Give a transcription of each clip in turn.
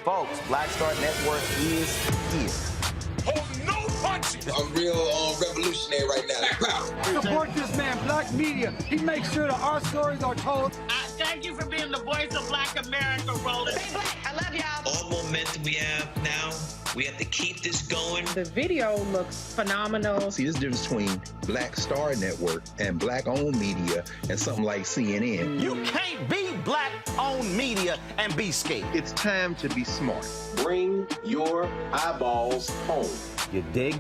Folks, Black Star Network is here. Oh, no punches! I'm real revolutionary right now. Support this man, Black Media. He makes sure that our stories are told. Thank you for being the voice of Black America, Roland. Stay black. I love y'all. All momentum we have now, we have to keep this going. The video looks phenomenal. See, there's a difference between Black Star Network and Black-owned media and something like CNN. You can't be Black-owned media and be scared. It's time to be smart. Bring your eyeballs home. You dig?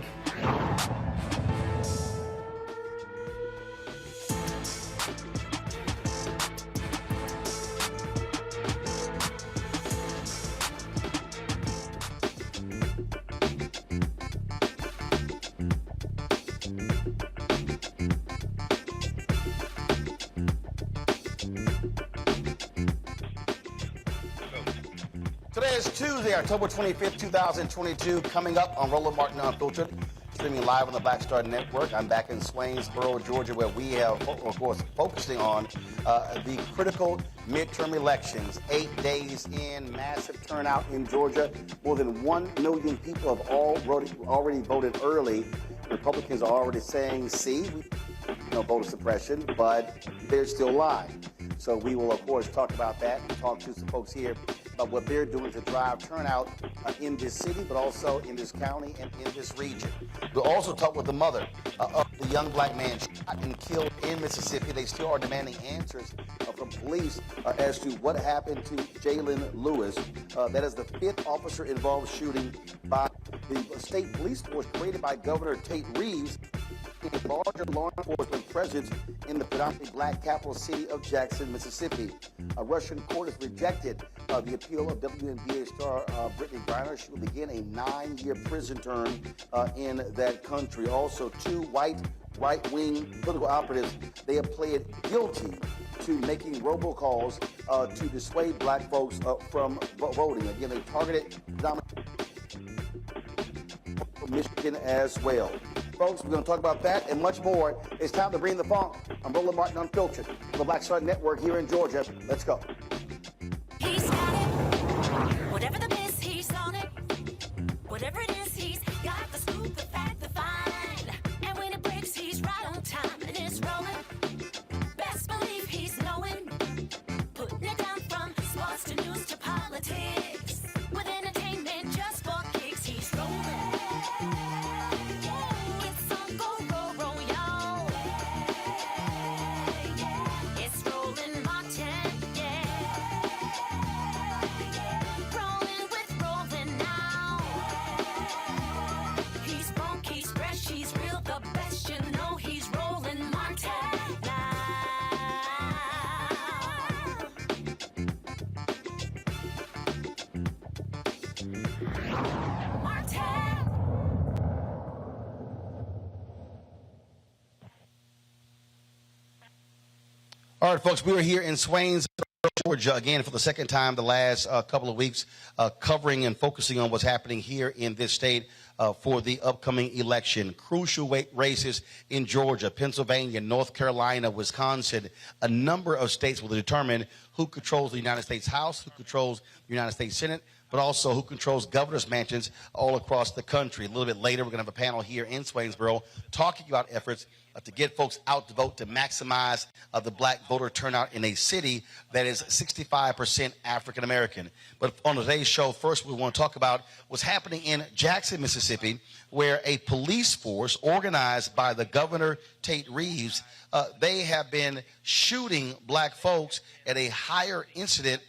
Today is Tuesday, October 25th, 2022. Coming up on Roland Martin Unfiltered, streaming live on the Black Star Network. I'm back in Swainsboro, Georgia, where we have, of course, focusing on the critical midterm elections. 8 days in, massive turnout in Georgia. More than 1 million people have already voted early. Republicans are already saying, see, we voter suppression, but they're still lying. So we will, of course, talk about that and talk to some folks here about what they're doing to drive turnout in this city, but also in this county and in this region. We'll also talk with the mother of the young black man shot and killed in Mississippi. They still are demanding answers from police as to what happened to Jaylen Lewis. That is the 5th officer-involved shooting by the state police force created by Governor Tate Reeves a larger law enforcement presence in the predominantly black capital city of Jackson, Mississippi. A Russian court has rejected the appeal of WNBA star Brittney Griner. She will begin a 9-year prison term in that country. Also, two right-wing political operatives, they have pleaded guilty to making robocalls to dissuade black folks from voting. Again, they targeted Michigan as well. Folks, we're going to talk about that and much more. It's time to bring the funk. I'm Roland Martin Unfiltered, the Black Star Network here in Georgia. Let's go. He's got it. Whatever the miss, he's on it. Whatever it is, he's got the scoop, the fact, the find. And when it breaks, he's right on time and it's rolling. Best believe he's knowing. Putting it down from sports to news to politics. With entertainment just for kicks, he's rolling. It's on go, roll, y'all. It's rolling Martin, yeah. Rolling with rolling now. He's funk, he's fresh, he's real, the best, you know he's rolling Martin now. Martin. All right, folks, we are here in Swainsboro, Georgia, again for the second time the last couple of weeks, covering and focusing on what's happening here in this state for the upcoming election. Crucial races in Georgia, Pennsylvania, North Carolina, Wisconsin. A number of states will determine who controls the United States House, who controls the United States Senate, but also who controls governor's mansions all across the country. A little bit later, we're going to have a panel here in Swainsboro talking about efforts to get folks out to vote to maximize the black voter turnout in a city that is 65% African American. But on today's show, first we want to talk about what's happening in Jackson, Mississippi, where a police force organized by the governor, Tate Reeves, they have been shooting black folks at a higher incident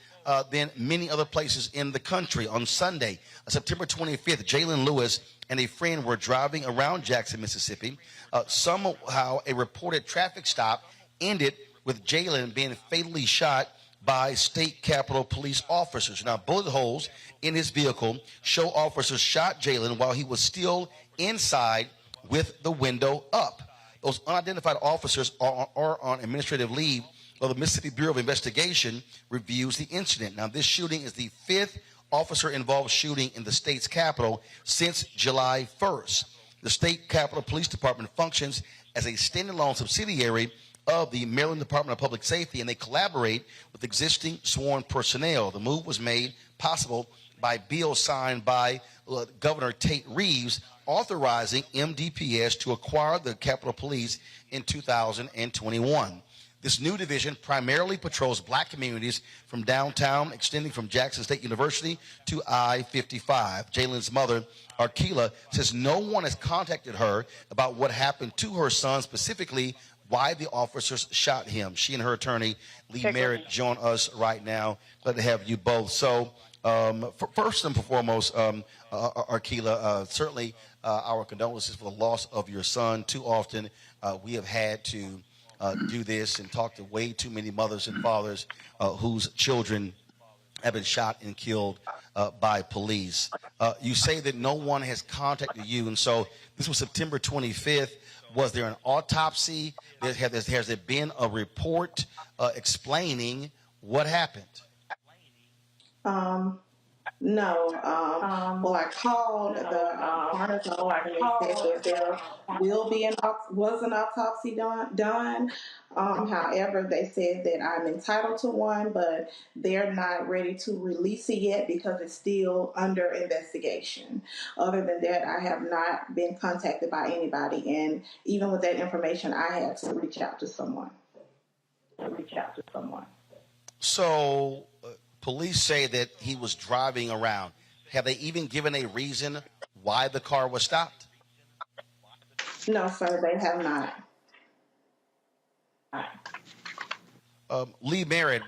than many other places in the country. On Sunday, September 25th, Jaylen Lewis and a friend were driving around Jackson, Mississippi. Somehow, a reported traffic stop ended with Jaylen being fatally shot by state capitol police officers. Now, bullet holes in his vehicle show officers shot Jaylen while he was still inside with the window up. Those unidentified officers are on administrative leave. Well, the Mississippi Bureau of Investigation reviews the incident. Now, this shooting is the 5th officer-involved shooting in the state's capital since July 1st. The state Capitol Police Department functions as a standalone subsidiary of the Maryland Department of Public Safety, and they collaborate with existing sworn personnel. The move was made possible by a bill signed by Governor Tate Reeves authorizing MDPS to acquire the Capitol Police in 2021. This new division primarily patrols black communities from downtown, extending from Jackson State University to I-55. Jaylen's mother, Arkila, says no one has contacted her about what happened to her son, specifically why the officers shot him. She and her attorney, Lee Merritt, join us right now. Glad to have you both. So first and foremost, Arkila, certainly our condolences for the loss of your son. Too often we have had to do this and talk to way too many mothers and fathers whose children have been shot and killed by police. You say that no one has contacted you, and so this was September 25th. Was there an autopsy? Has there been a report explaining what happened? No. Well, I called the coroner's office and they said that there will be an autopsy done. However, they said that I'm entitled to one, but they're not ready to release it yet because it's still under investigation. Other than that, I have not been contacted by anybody, and even with that information, I had to reach out to someone. So police say that he was driving around. Have they even given a reason why the car was stopped? No, sir, they have not. Lee Merritt,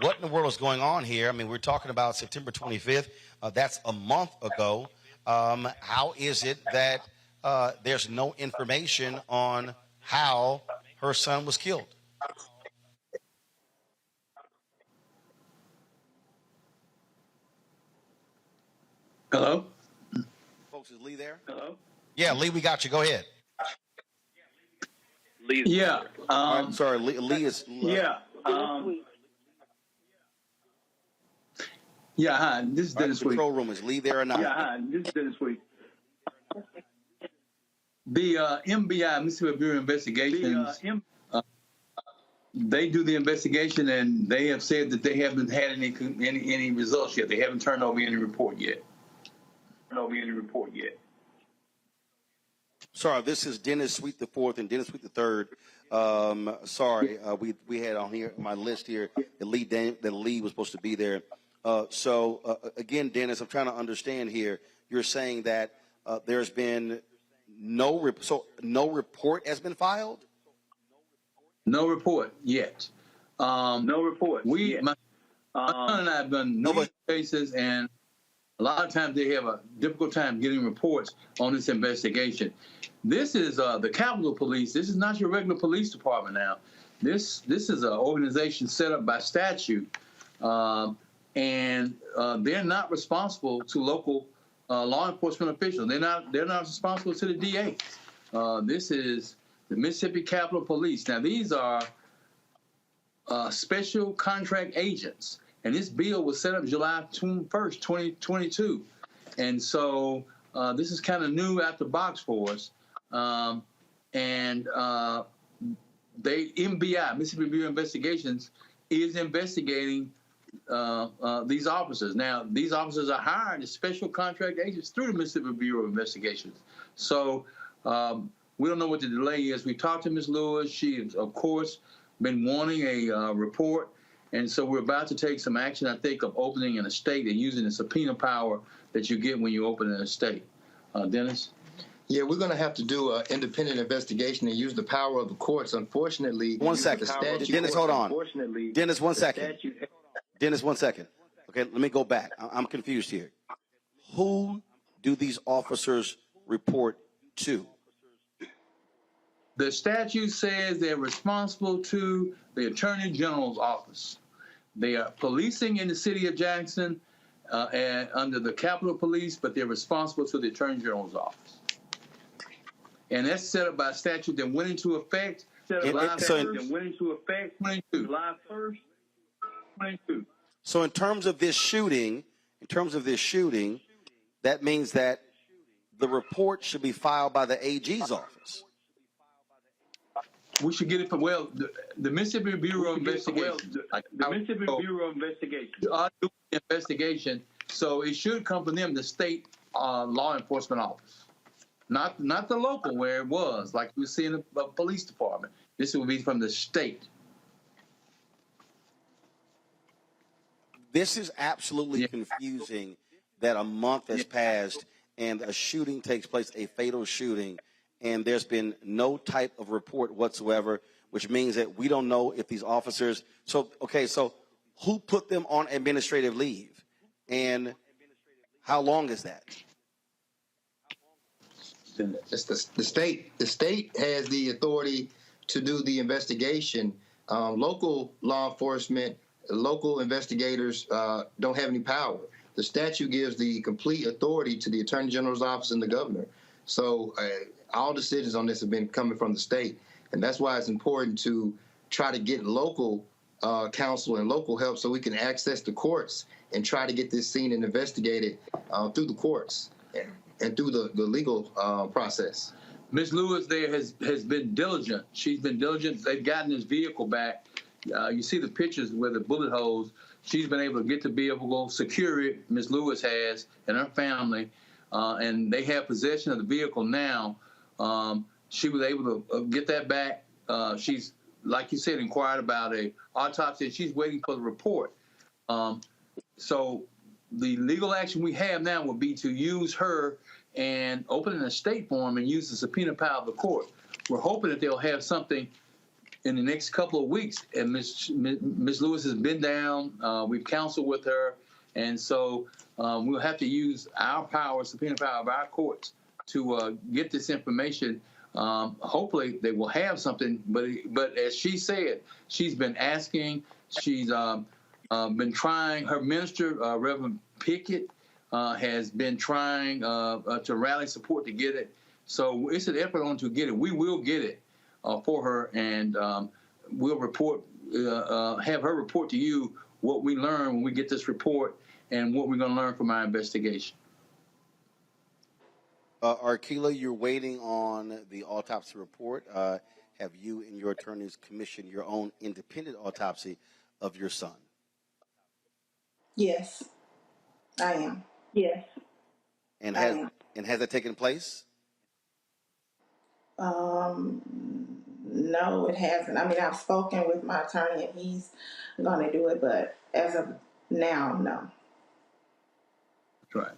what in the world is going on here? I mean, we're talking about September 25th. That's a month ago. How is it that there's no information on how her son was killed. Hello? Folks, is Lee there? Hello? Yeah, Lee, we got you. Go ahead. Yeah. I'm sorry, Lee is. Yeah. Yeah, hi. This is Dennis Week. Control room, is Lee there or not? Yeah, hi. This is Dennis Week. The MBI, Mississippi Bureau of Investigations, they do the investigation, and they have said that they haven't had any results yet. They haven't turned over any report yet. Sorry, this is Dennis Sweet the Fourth and Dennis Sweet the Third. Sorry, we had on here my list here that Lee was supposed to be there. Again, Dennis, I'm trying to understand here. You're saying that there's been no report has been filed? No report yet. No report. My son and I have done numerous cases, and a lot of times they have a difficult time getting reports on this investigation. This is the Capitol Police. This is not your regular police department now. This is an organization set up by statute, and they're not responsible to local law enforcement officials. They're not responsible to the DA. This is the Mississippi Capitol Police. Now, these are special contract agents, and this bill was set up July 1st, 2022. And so this is kind of new out the box for us. MBI, Mississippi Bureau of Investigations, is investigating these officers. Now, these officers are hired as special contract agents through the Mississippi Bureau of Investigations. So we don't know what the delay is. We talked to Ms. Lewis. She has, of course, been wanting a report. And so we're about to take some action, I think, of opening an estate and using the subpoena power that you get when you open an estate. Dennis? Yeah, we're going to have to do an independent investigation and use the power of the courts. Unfortunately, one second. Dennis, hold on. Dennis, 1 second. Dennis, 1 second. Okay, let me go back. I'm confused here. Who do these officers report to? The statute says they're responsible to the Attorney General's office. They are policing in the city of Jackson and under the Capitol Police, but they're responsible to the Attorney General's office. And that's set up by statute that went into effect July 1st, 22. So in terms of this shooting, that means that the report should be filed by the AG's office. We should get it from, the Mississippi Bureau of Investigation. Investigation, so it should come from them, the state law enforcement office. Not the local where it was, like we see in the police department. This will be from the state. This is absolutely confusing that a month has passed and a shooting takes place, a fatal shooting, and there's been no type of report whatsoever, which means that we don't know if these officers. So who put them on administrative leave, and how long is that? It's the state. The state has the authority to do the investigation. Local law enforcement, local investigators don't have any power. The statute gives the complete authority to the Attorney General's office and the governor. So all decisions on this have been coming from the state. And that's why it's important to try to get local counsel and local help so we can access the courts and try to get this seen and investigated through the courts and through the legal process. Ms. Lewis there has been diligent. She's been diligent. They've gotten his vehicle back. You see the pictures where the bullet holes. She's been able to get the vehicle, secure it, Ms. Lewis has, and her family, and they have possession of the vehicle now. She was able to get that back. She's, like you said, inquired about a autopsy, and she's waiting for the report. So the legal action we have now would be to use her and open an estate form and use the subpoena power of the court. We're hoping that they'll have something in the next couple of weeks. And Ms. Lewis has been down. We've counseled with her. And so we'll have to use our power, subpoena power of our courts to get this information. Hopefully they will have something, but as she said, she's been asking, she's been trying, her minister, Reverend Pickett, has been trying to rally support to get it. So it's an effort on to get it. We will get it for her, and we'll report, have her report to you what we learn when we get this report and what we're going to learn from our investigation. Arkila, you're waiting on the autopsy report. Have you and your attorneys commissioned your own independent autopsy of your son? Yes, I am. Yes. And has that taken place? No, it hasn't. I mean, I've spoken with my attorney and he's going to do it, but as of now, no. Right.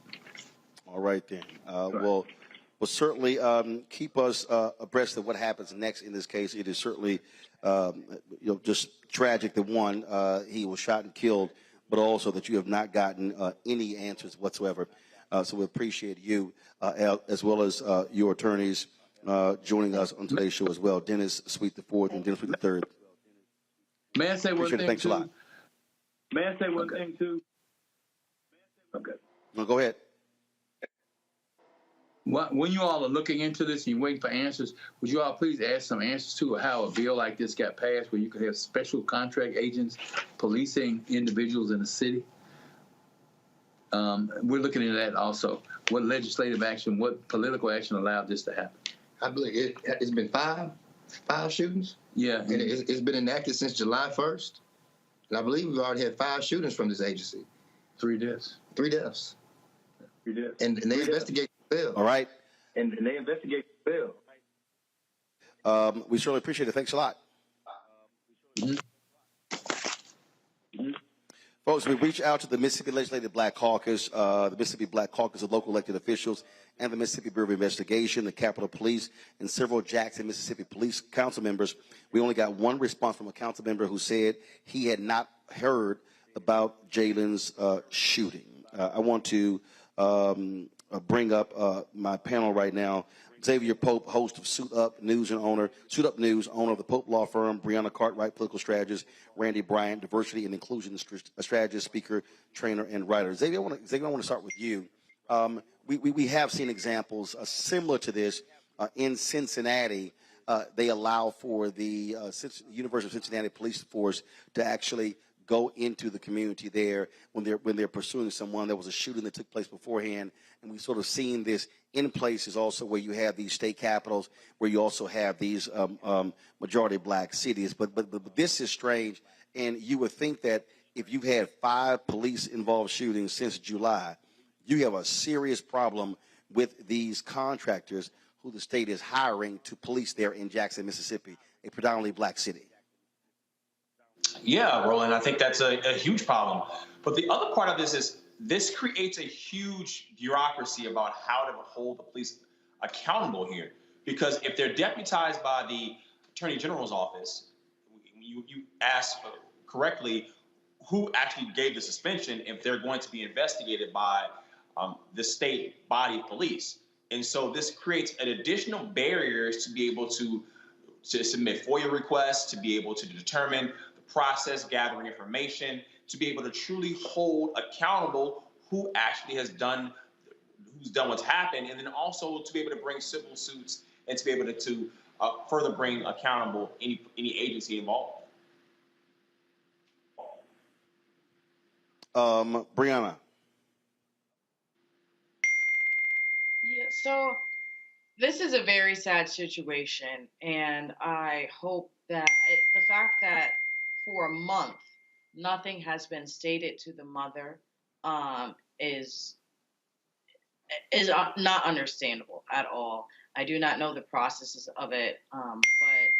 All right then. Well, certainly keep us abreast of what happens next in this case. It is certainly, just tragic that one, he was shot and killed, but also that you have not gotten any answers whatsoever. So we appreciate you as well as your attorneys joining us on today's show as well. Dennis Sweet IV and Dennis Sweet III. May I say one thing? Thanks a lot. May I say one thing too? Okay. No, go ahead. When you all are looking into this and you're waiting for answers, would you all please add some answers to how a bill like this got passed where you could have special contract agents policing individuals in the city? We're looking into that also. What legislative action, what political action allowed this to happen? I believe it's been five shootings. Yeah. And it's been enacted since July 1st. And I believe we've already had 5 shootings from this agency. 3 deaths. 3 deaths. 3 deaths. And they investigate the bill. All right. And they investigate the bill. We certainly appreciate it. Thanks a lot. Folks, we reach out to the Mississippi Legislative Black Caucus, the Mississippi Black Caucus of local elected officials, and the Mississippi Bureau of Investigation, the Capitol Police, and several Jackson, Mississippi Police Council members. We only got one response from a council member who said he had not heard about Jaylen's shooting. I want to bring up my panel right now. Xavier Pope, host of Suit Up News, owner of the Pope Law Firm. Brianna Cartwright, political strategist. Randy Bryant, diversity and inclusion strategist, speaker, trainer, and writer. Xavier, I want to start with you. We have seen examples similar to this in Cincinnati. They allow for the University of Cincinnati Police Force to actually go into the community there when they're pursuing someone. There was a shooting that took place beforehand, and we've sort of seen this in places also where you have these state capitals, where you also have these majority black cities. But this is strange, and you would think that if you've had 5 police-involved shootings since July, you have a serious problem with these contractors who the state is hiring to police there in Jackson, Mississippi, a predominantly black city. Yeah, Roland, I think that's a huge problem. But the other part of this is this creates a huge bureaucracy about how to hold the police accountable here. Because if they're deputized by the Attorney General's office, you ask correctly who actually gave the suspension if they're going to be investigated by the state body of police. And so this creates an additional barriers to be able to submit FOIA requests, to be able to determine the process, gathering information, to be able to truly hold accountable who actually who's done what's happened, and then also to be able to bring civil suits and to be able to further bring accountable any agency involved. Brianna. Yeah, so this is a very sad situation, and I hope that the fact that for a month nothing has been stated to the mother is not understandable at all. I do not know the processes of it, but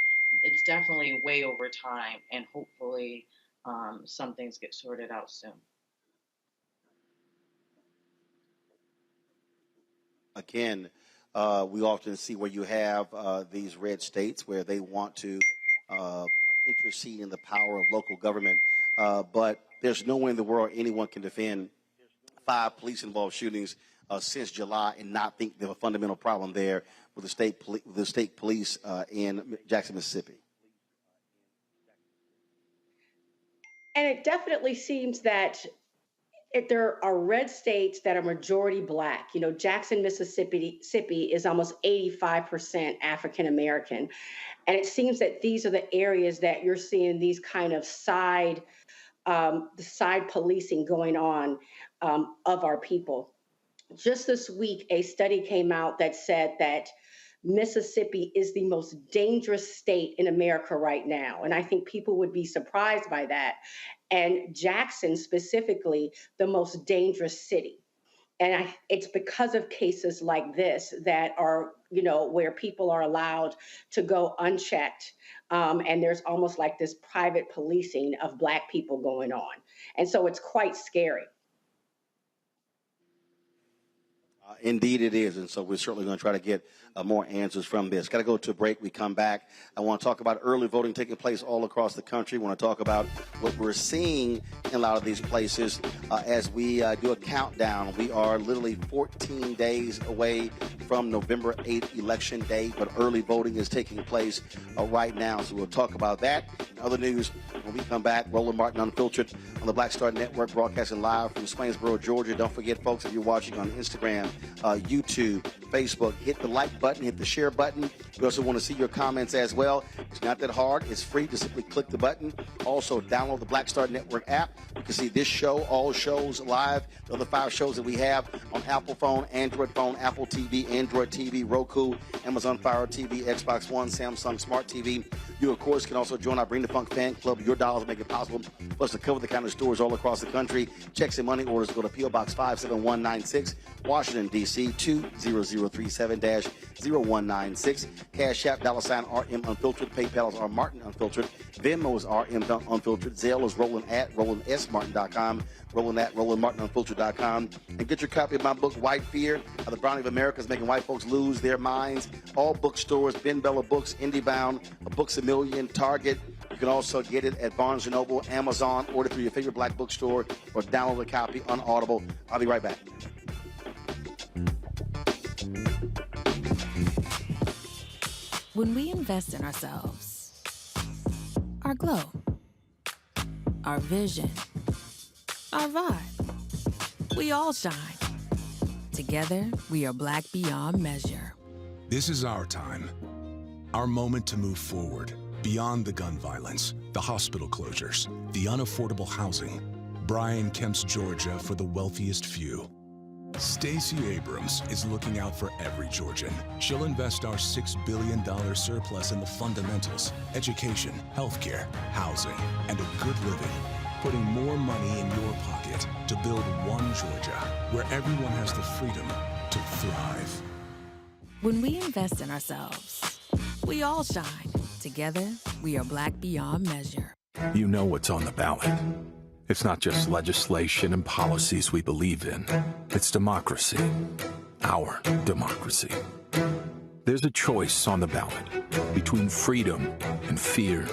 it's definitely way over time, and hopefully some things get sorted out soon. Again, we often see where you have these red states where they want to intercede in the power of local government, but there's no way in the world anyone can defend 5 police-involved shootings since July and not think there's a fundamental problem there with the state police in Jackson, Mississippi. And it definitely seems that there are red states that are majority Black. You know, Jackson, Mississippi is almost 85% African American. And it seems that these are the areas that you're seeing these kind of side policing going on of our people. Just this week, a study came out that said that Mississippi is the most dangerous state in America right now. And I think people would be surprised by that. And Jackson specifically, the most dangerous city. And it's because of cases like this that are, you know, where people are allowed to go unchecked. And there's almost like this private policing of Black people going on. And so it's quite scary. Indeed it is, and so we're certainly going to try to get more answers from this. Got to go to a break. We come back. I want to talk about early voting taking place all across the country. I want to talk about what we're seeing in a lot of these places as we do a countdown. We are literally 14 days away from November 8th, Election Day, but early voting is taking place right now, so we'll talk about that. Other news when we come back. Roland Martin Unfiltered on the Black Star Network, broadcasting live from Swainsboro, Georgia. Don't forget, folks, if you're watching on Instagram, YouTube, Facebook, hit the like button, hit the share button. We also want to see your comments as well. It's not that hard. It's free to simply click the button. Also, download the Black Star Network app. You can see this show, all shows live, the other 5 shows that we have on Apple phone, Android phone, Apple TV, Android TV, Roku, Amazon Fire TV, Xbox One, Samsung Smart TV. You, of course, can also join our Bring the Funk fan club. Your dollars make it possible for us to cover the kind of stores all across the country. Checks and money orders go to P.O. Box 57196, Washington, D.C. 20037-0196. Cash App, $RM Unfiltered. PayPal is R Martin Unfiltered. Venmo is RM Unfiltered. Zelle is Roland at RolandSMartin.com. Roland at RolandMartinUnfiltered.com. And get your copy of my book, White Fear, How the Browning of America is Making White Folks Lose Their Minds. All bookstores, Ben Bella Books, IndieBound, Books A Million, Target. You can also get it at Barnes & Noble, Amazon, order through your favorite Black bookstore, or download a copy on Audible. I'll be right back. When we invest in ourselves, our glow, our vision, our vibe, we all shine. Together, we are Black beyond measure. This is our time. Our moment to move forward, beyond the gun violence, the hospital closures, the unaffordable housing. Brian Kemp's Georgia for the wealthiest few. Stacey Abrams is looking out for every Georgian. She'll invest our $6 billion surplus in the fundamentals, education, healthcare, housing, and a good living, putting more money in your pocket to build one Georgia where everyone has the freedom to thrive. When we invest in ourselves, we all shine. Together, we are Black beyond measure. You know what's on the ballot. It's not just legislation and policies we believe in. It's democracy. Our democracy. There's a choice on the ballot between freedom and fear,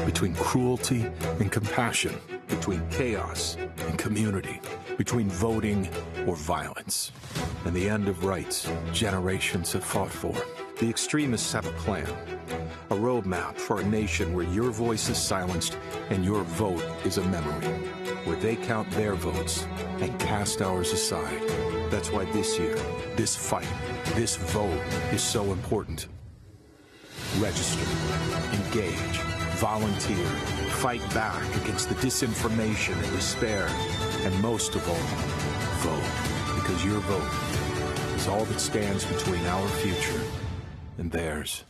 between cruelty and compassion, between chaos and community, between voting or violence. And the end of rights generations have fought for. The extremists have a plan, a roadmap for a nation where your voice is silenced and your vote is a memory, where they count their votes and cast ours aside. That's why this year, this fight, this vote is so important. Register, engage, volunteer, fight back against the disinformation and despair, and most of all, vote, because your vote is all that stands between our future and theirs.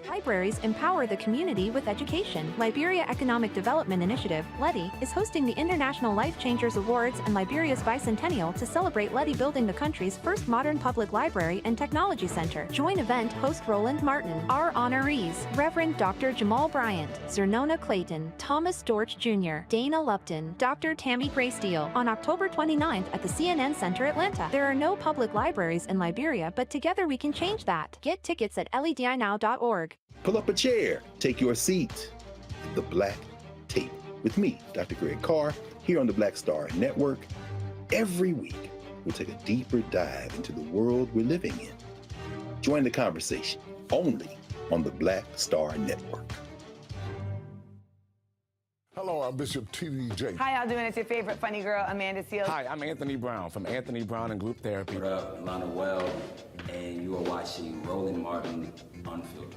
Libraries empower the community with education. Liberia Economic Development Initiative, LEDI, is hosting the International Life Changers Awards and Liberia's bicentennial to celebrate LEDI building the country's first modern public library and technology center. Join event host Roland Martin. Our honorees, Reverend Dr. Jamal Bryant, Zernona Clayton, Thomas Dorch Jr., Dana Lupton, Dr. Tammy Graysteele, on October 29th at the CNN Center, Atlanta. There are no public libraries in Liberia, but together we can change that. Get tickets at ledinow.org. Pull up a chair, take your seat. The Black Tape with me, Dr. Greg Carr, Here on the Black Star Network, every week we'll take a deeper dive into the world we're living in. Join the conversation only on the Black Star Network. Hello, I'm Bishop T.D. Jakes. Hi, y'all doing? It's your favorite funny girl, Amanda Seals. Hi, I'm Anthony Brown from Anthony Brown and Group Therapy. What up, Lana Well, and you are watching Roland Martin Unfiltered.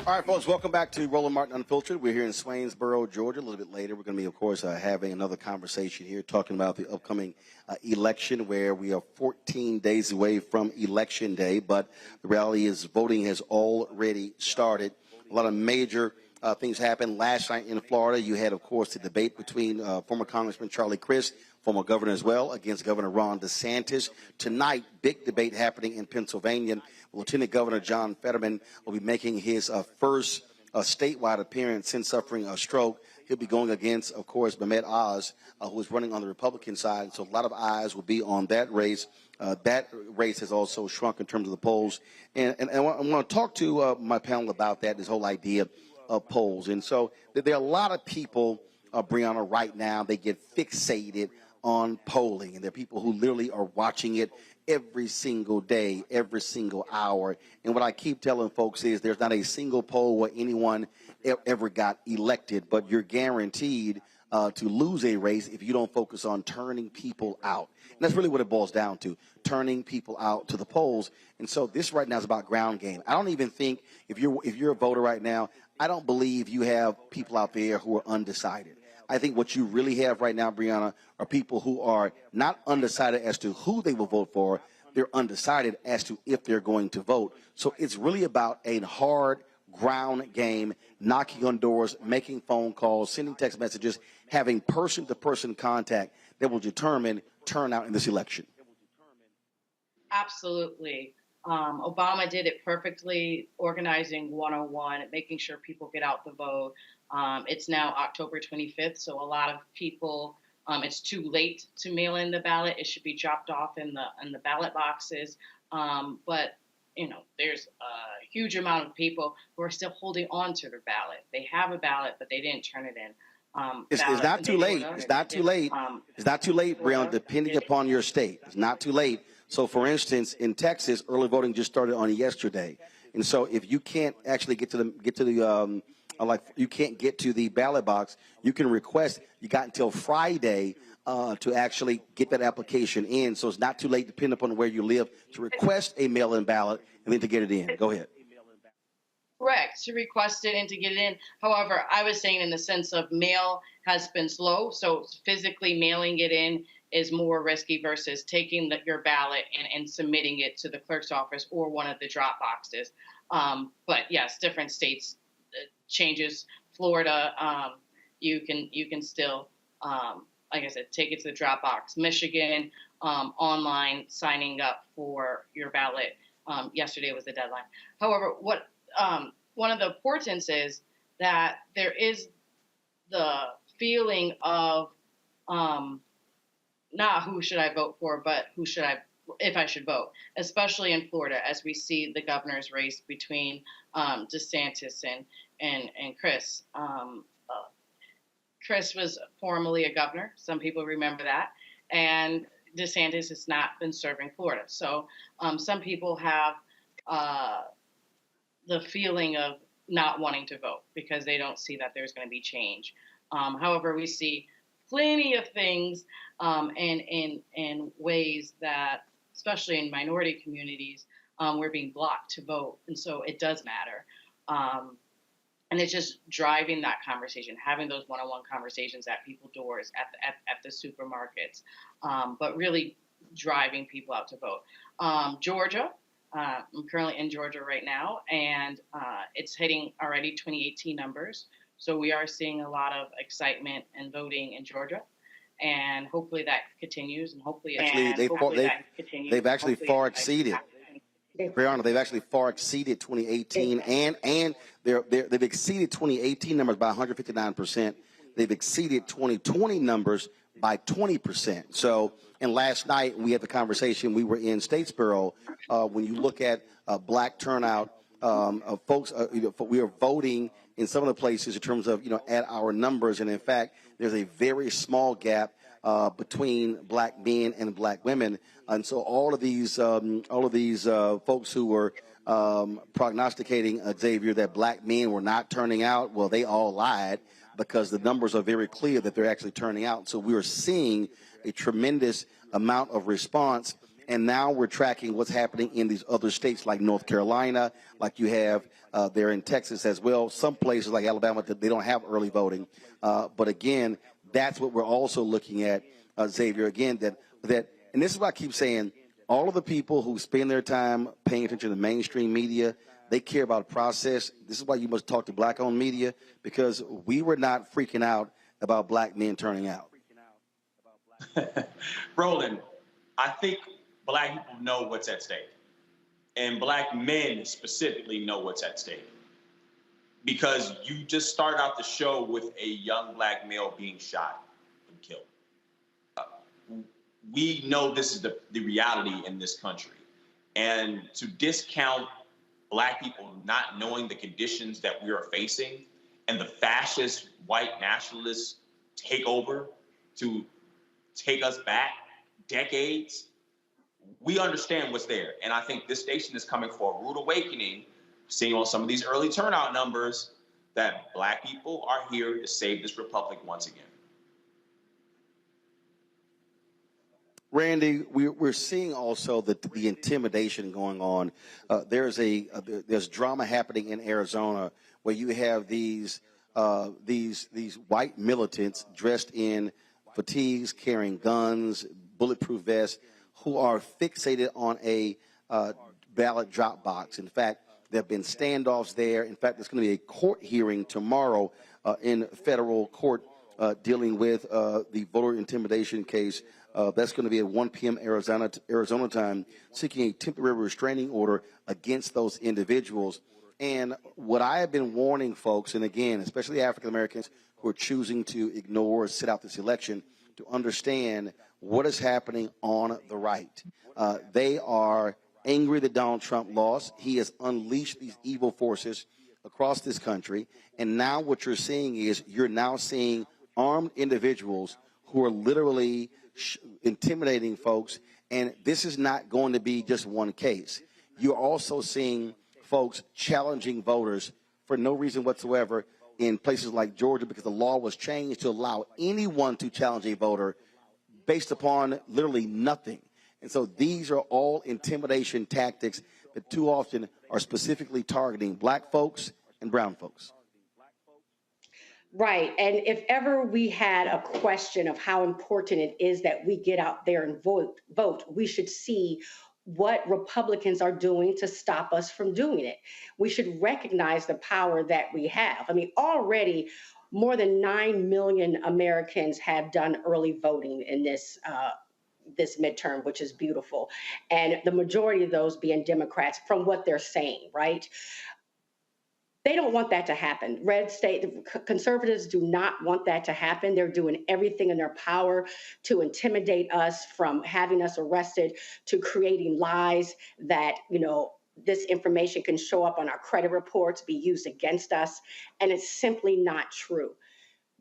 All right, folks, welcome back to Roland Martin Unfiltered. We're here in Swainsboro, Georgia. A little bit later, we're going to be, of course, having another conversation here talking about the upcoming election, where we are 14 days away from Election Day. But the reality is voting has already started. A lot of major things happened last night in Florida. You had, of course, the debate between former Congressman Charlie Crist, former governor as well, against Governor Ron DeSantis. Tonight, big debate happening in Pennsylvania. Lieutenant Governor John Fetterman will be making his first statewide appearance since suffering a stroke. He'll be going against, of course, Mehmet Oz, who is running on the Republican side. So a lot of eyes will be on that race. That race has also shrunk in terms of the polls. And I want to talk to my panel about that, this whole idea of polls. And so there are a lot of people, Brianna, right now, they get fixated on polling. And there are people who literally are watching it every single day, every single hour. And what I keep telling folks is there's not a single poll where anyone ever got elected, but you're guaranteed to lose a race if you don't focus on turning people out. And that's really what it boils down to, turning people out to the polls. And so this right now is about ground game. I don't even think if you're a voter right now, I don't believe you have people out there who are undecided. I think what you really have right now, Brianna, are people who are not undecided as to who they will vote for. They're undecided as to if they're going to vote. So it's really about a hard ground game, knocking on doors, making phone calls, sending text messages, having person-to-person contact that will determine turnout in this election. Absolutely. Obama did it perfectly, organizing 101, making sure people get out the vote. It's now October 25th, so a lot of people, it's too late to mail in the ballot. It should be dropped off in the ballot boxes. But, you know, there's a huge amount of people who are still holding on to their ballot. They have a ballot, but they didn't turn it in. It's not too late. It's not too late. It's not too late, Brianna, depending upon your state. It's not too late. So, for instance, in Texas, early voting just started on yesterday. And so if you can't actually get to the you can't get to the ballot box, you can request. You got until Friday to actually get that application in. So it's not too late, depending upon where you live, to request a mail-in ballot and then to get it in. Go ahead. Correct, to request it and to get it in. However, I was saying in the sense of mail has been slow, so physically mailing it in is more risky versus taking your ballot and submitting it to the clerk's office or one of the drop boxes. But yes, different states changes. Florida, you can still, like I said, take it to the drop box. Michigan, online signing up for your ballot. Yesterday was the deadline. However, what one of the importance is that there is the feeling of not who should I vote for, but if I should vote, especially in Florida, as we see the governor's race between DeSantis and Chris. Chris was formerly a governor. Some people remember that. And DeSantis has not been serving Florida. So some people have the feeling of not wanting to vote because they don't see that there's going to be change. However, we see plenty of things in ways that, especially in minority communities, we're being blocked to vote. And so it does matter. And it's just driving that conversation, having those one-on-one conversations at people's doors, at the supermarkets, but really driving people out to vote. Georgia, I'm currently in Georgia right now, and it's hitting already 2018 numbers. So we are seeing a lot of excitement and voting in Georgia, and hopefully that continues, and hopefully they've actually far exceeded. Brianna, they've actually far exceeded 2018, and they've exceeded 2018 numbers by 159%. They've exceeded 2020 numbers by 20%. So, and last night we had the conversation. We were in Statesboro. When you look at black turnout, folks, we are voting in some of the places in terms of at our numbers, and in fact, there's a very small gap between black men and black women. And so all of these folks who were prognosticating, Xavier, that black men were not turning out, well, they all lied, because the numbers are very clear that they're actually turning out. So we are seeing a tremendous amount of response. And now we're tracking what's happening in these other states like North Carolina, like you have there in Texas as well. Some places like Alabama, they don't have early voting. But again, that's what we're also looking at, Xavier, again, that, and this is what I keep saying, all of the people who spend their time paying attention to mainstream media, they care about process. This is why you must talk to black-owned media, because we were not freaking out about black men turning out. Roland, I think black people know what's at stake. And black men specifically know what's at stake. Because you just started out the show with a young black male being shot and killed. We know this is the reality in this country. And to discount black people not knowing the conditions that we are facing and the fascist white nationalists take over to take us back decades, we understand what's there. And I think this station is coming for a rude awakening, seeing on some of these early turnout numbers that black people are here to save this republic once again. Randy, we're seeing also the intimidation going on. There's drama happening in Arizona where you have these white militants dressed in fatigues, carrying guns, bulletproof vests, who are fixated on a ballot drop box. In fact, there have been standoffs there. In fact, there's going to be a court hearing tomorrow in federal court dealing with the voter intimidation case. That's going to be at 1 p.m. Arizona time, seeking a temporary restraining order against those individuals. And what I have been warning folks, and again, especially African Americans who are choosing to ignore or sit out this election, to understand what is happening on the right. They are angry that Donald Trump lost. He has unleashed these evil forces across this country. And now what you're seeing is you're now seeing armed individuals who are literally intimidating folks. And this is not going to be just one case. You're also seeing folks challenging voters for no reason whatsoever in places like Georgia, because the law was changed to allow anyone to challenge a voter based upon literally nothing. And so these are all intimidation tactics that too often are specifically targeting black folks and brown folks. Right. And if ever we had a question of how important it is that we get out there and vote, we should see what Republicans are doing to stop us from doing it. We should recognize the power that we have. I mean, already more than 9 million Americans have done early voting in this midterm, which is beautiful. And the majority of those being Democrats from what they're saying, right? They don't want that to happen. Red state conservatives do not want that to happen. They're doing everything in their power to intimidate us, from having us arrested to creating lies that, this information can show up on our credit reports, be used against us. And it's simply not true.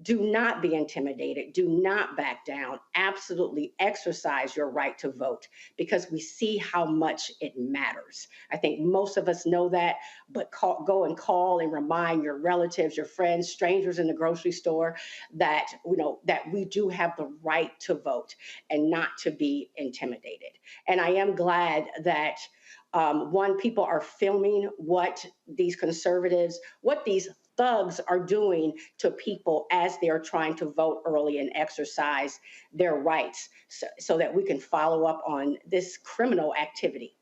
Do not be intimidated. Do not back down. Absolutely exercise your right to vote, because we see how much it matters. I think most of us know that, but go and call and remind your relatives, your friends, strangers in the grocery store that, that we do have the right to vote and not to be intimidated. And I am glad that people are filming what these conservatives, what these thugs are doing to people as they're trying to vote early and exercise their rights, so that we can follow up on this criminal activity.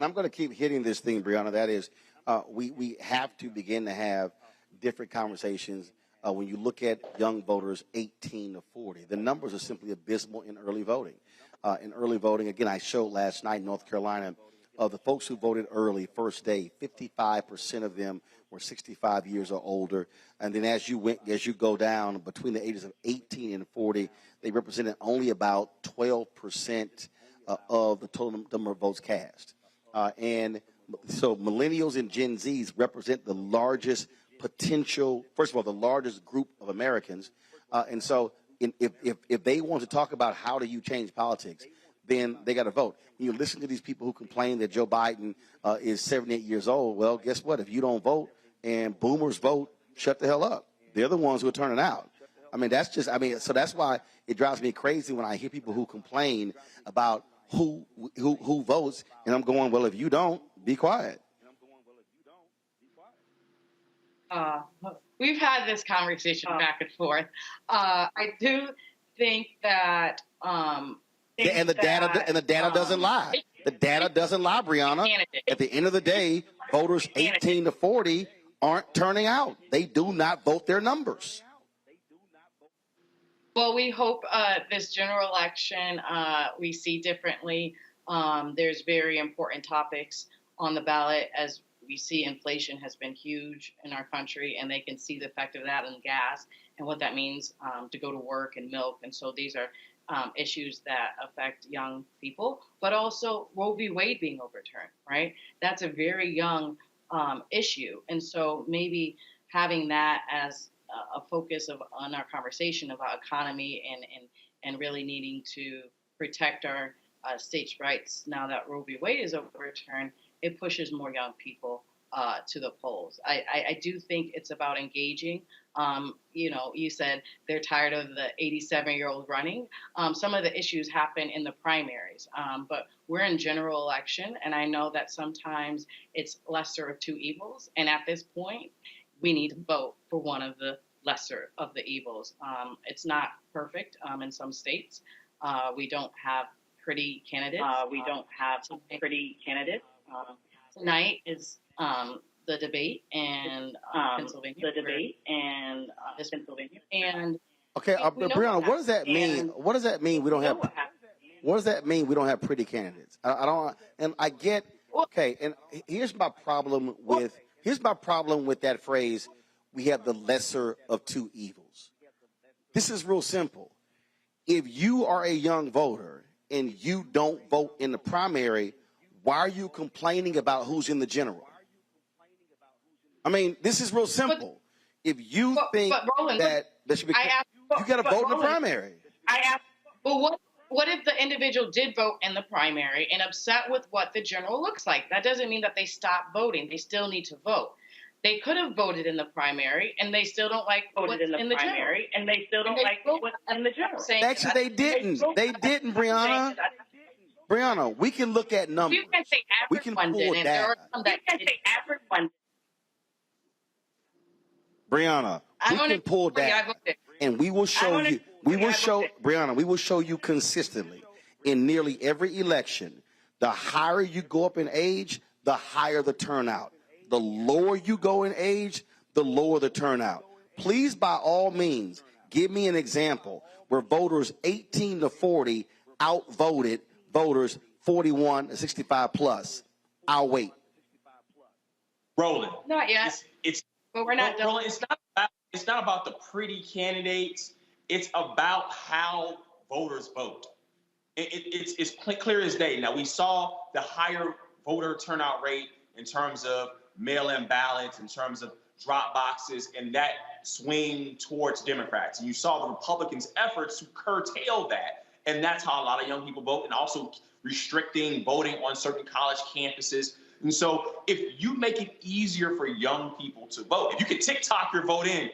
I'm going to keep hitting this thing, Brianna. That is, we have to begin to have different conversations. When you look at young voters 18 to 40, the numbers are simply abysmal in early voting. in early voting. Again, I showed last night in North Carolina of the folks who voted early, first day, 55% of them were 65 years or older. And then as you go down between the ages of 18 and 40, they represented only about 12% of the total number of votes cast. And so millennials and Gen Zs represent the largest potential, first of all, the largest group of Americans. And so if they want to talk about how do you change politics, then they got to vote. You listen to these people who complain that Joe Biden is 78 years old. Well, guess what? If you don't vote and boomers vote, shut the hell up. They're the ones who are turning out. I mean, so that's why it drives me crazy when I hear people who complain about who votes, and I'm going, well, if you don't, be quiet. We've had this conversation back and forth. I do think that And the data doesn't lie. The data doesn't lie, Brianna. At the end of the day, voters 18 to 40 aren't turning out. They do not vote their numbers. Well, we hope this general election we see differently. There's very important topics on the ballot. As we see, inflation has been huge in our country, and they can see the effect of that on gas and what that means to go to work and milk. And so these are issues that affect young people, but also Roe v. Wade being overturned, right? That's a very young issue. And so maybe having that as a focus on our conversation about economy and really needing to protect our states' rights now that Roe v. Wade is overturned, it pushes more young people to the polls. I do think it's about engaging. You said they're tired of the 87-year-old running. Some of the issues happen in the primaries, but we're in general election, and I know that sometimes it's lesser of two evils. And at this point, we need to vote for one of the lesser of the evils. It's not perfect in some states. We don't have pretty candidates. Tonight is the debate in Pennsylvania. And okay, Brianna, what does that mean? What does that mean? We don't have. What does that mean? We don't have pretty candidates. I don't. And I get. Okay, and here's my problem with that phrase. We have the lesser of two evils. This is real simple. If you are a young voter and you don't vote in the primary, why are you complaining about who's in the general? I mean, this is real simple. If you think Roland, that should be, you got to vote in the primary. Well, what if the individual did vote in the primary and upset with what the general looks like? That doesn't mean that they stop voting. They still need to vote. They could have voted in the primary, and they still don't like what's in the general. Actually, they didn't. They didn't, Brianna. Brianna, we can look at numbers. You can say everyone did, and there are some that did. Brianna, we can pull data, and we will show you. Brianna, we will show you consistently in nearly every election. The higher you go up in age, the higher the turnout. The lower you go in age, the lower the turnout. Please, by all means, give me an example where voters 18 to 40 outvoted voters 41 to 65 plus. I'll wait. Roland. Not yet. But we're not done. Roland, it's not about the pretty candidates. It's about how voters vote. It's clear as day. Now, we saw the higher voter turnout rate in terms of mail-in ballots, in terms of drop boxes, and that swing towards Democrats. And you saw the Republicans' efforts to curtail that. And that's how a lot of young people vote, and also restricting voting on certain college campuses. And so if you make it easier for young people to vote, if you can TikTok your vote in,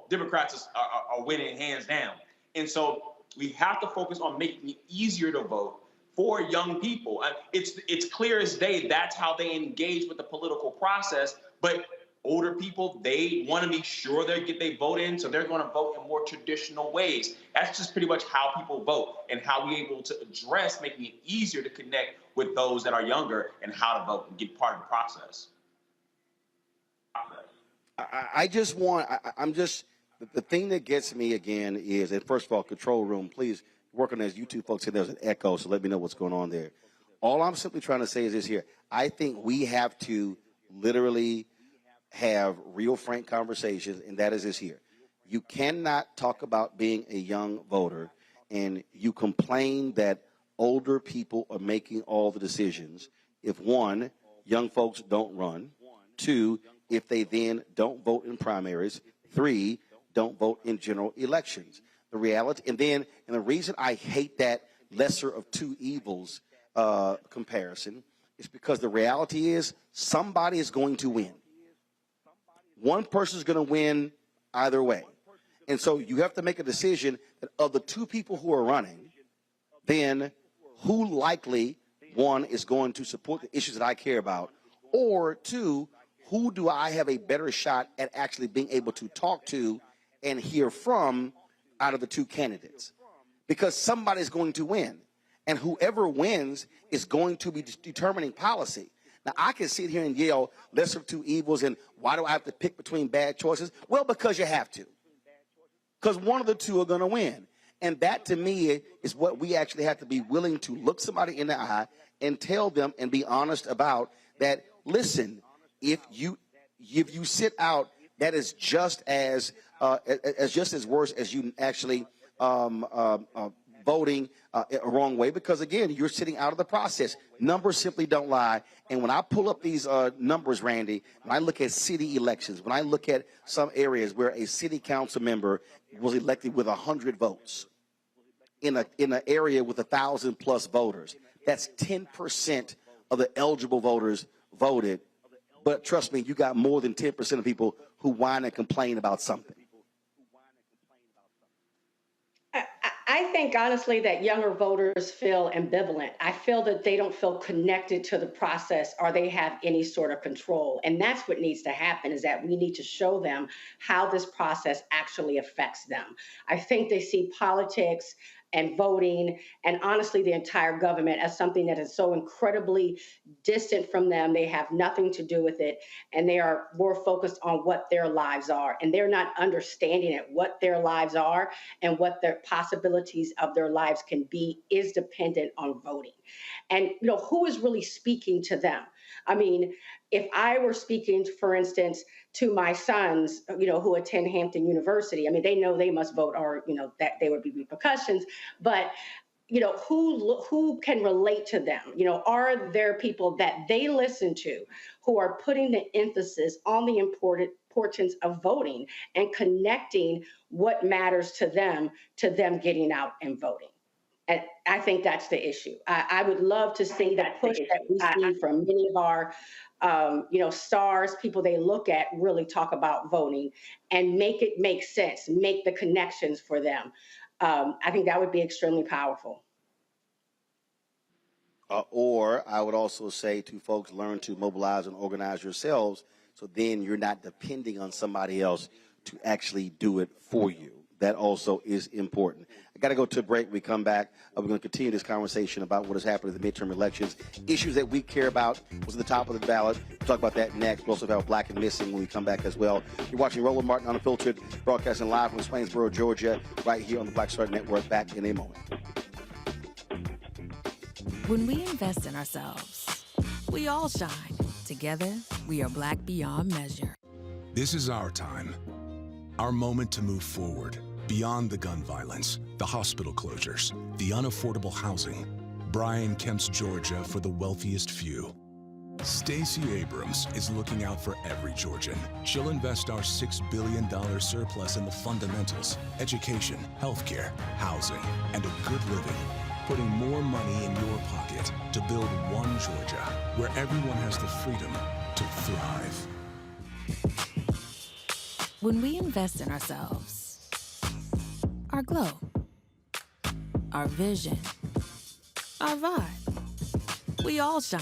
Democrats are winning hands down. And so we have to focus on making it easier to vote for young people. It's clear as day that's how they engage with the political process. But older people, they want to be sure they get their vote in, so they're going to vote in more traditional ways. That's just pretty much how people vote, and how we're able to address making it easier to connect with those that are younger and how to vote and get part of the process. The thing that gets me again is, and first of all, control room, please working as YouTube folks say there's an echo, so let me know what's going on there. All I'm simply trying to say is this here. I think we have to literally have real frank conversations, and that is this here. You cannot talk about being a young voter and you complain that older people are making all the decisions if, one, young folks don't run, two, if they then don't vote in primaries, three, don't vote in general elections. The reality, and the reason I hate that lesser of two evils comparison is because the reality is somebody is going to win. One person is going to win either way. And so you have to make a decision that of the two people who are running, then who likely, one, is going to support the issues that I care about, or two, who do I have a better shot at actually being able to talk to and hear from out of the two candidates? Because somebody's going to win. And whoever wins is going to be determining policy. Now, I can sit here and yell lesser of two evils and why do I have to pick between bad choices? Well, because you have to. Because one of the two are going to win. And that, to me, is what we actually have to be willing to look somebody in the eye and tell them and be honest about that, listen, if you sit out, that is just as worse as you actually voting a wrong way, because again, you're sitting out of the process. Numbers simply don't lie. And when I pull up these numbers, Randy, when I look at city elections, when I look at some areas where a city council member was elected with 100 votes in an area with 1,000+ voters, that's 10% of the eligible voters voted. But trust me, you got more than 10% of people who whine and complain about something. I think, honestly, that younger voters feel ambivalent. I feel that they don't feel connected to the process or they have any sort of control. And that's what needs to happen, is that we need to show them how this process actually affects them. I think they see politics and voting and honestly the entire government as something that is so incredibly distant from them. They have nothing to do with it, and they are more focused on what their lives are, and they're not understanding it. What their lives are and what their possibilities of their lives can be is dependent on voting. And who is really speaking to them? I mean, if I were speaking, for instance, to my sons, who attend Hampton University, I mean, they know they must vote, or that there would be repercussions. But who can relate to them? Are there people that they listen to who are putting the emphasis on the importance of voting and connecting what matters to them getting out and voting? And I think that's the issue. I would love to see the push that we see from many of our, stars, people they look at really talk about voting and make it make sense, make the connections for them. I think that would be extremely powerful. Or I would also say to folks, learn to mobilize and organize yourselves, so then you're not depending on somebody else to actually do it for you. That also is important. I got to go to a break. We come back. We're going to continue this conversation about what has happened in the midterm elections, issues that we care about, was at the top of the ballot. We'll talk about that next. We'll also have Black and Missing when we come back as well. You're watching Roland Martin Unfiltered, broadcasting live from Swainsboro, Georgia, right here on the Black Star Network. Back in a moment. When we invest in ourselves, we all shine. Together, we are Black beyond measure. This is our time. Our moment to move forward, beyond the gun violence, the hospital closures, the unaffordable housing. Brian Kemp's Georgia for the wealthiest few. Stacey Abrams is looking out for every Georgian. She'll invest our $6 billion surplus in the fundamentals: education, healthcare, housing, and a good living. Putting more money in your pocket to build one Georgia where everyone has the freedom to thrive. When we invest in ourselves, our glow, our vision, our vibe, we all shine.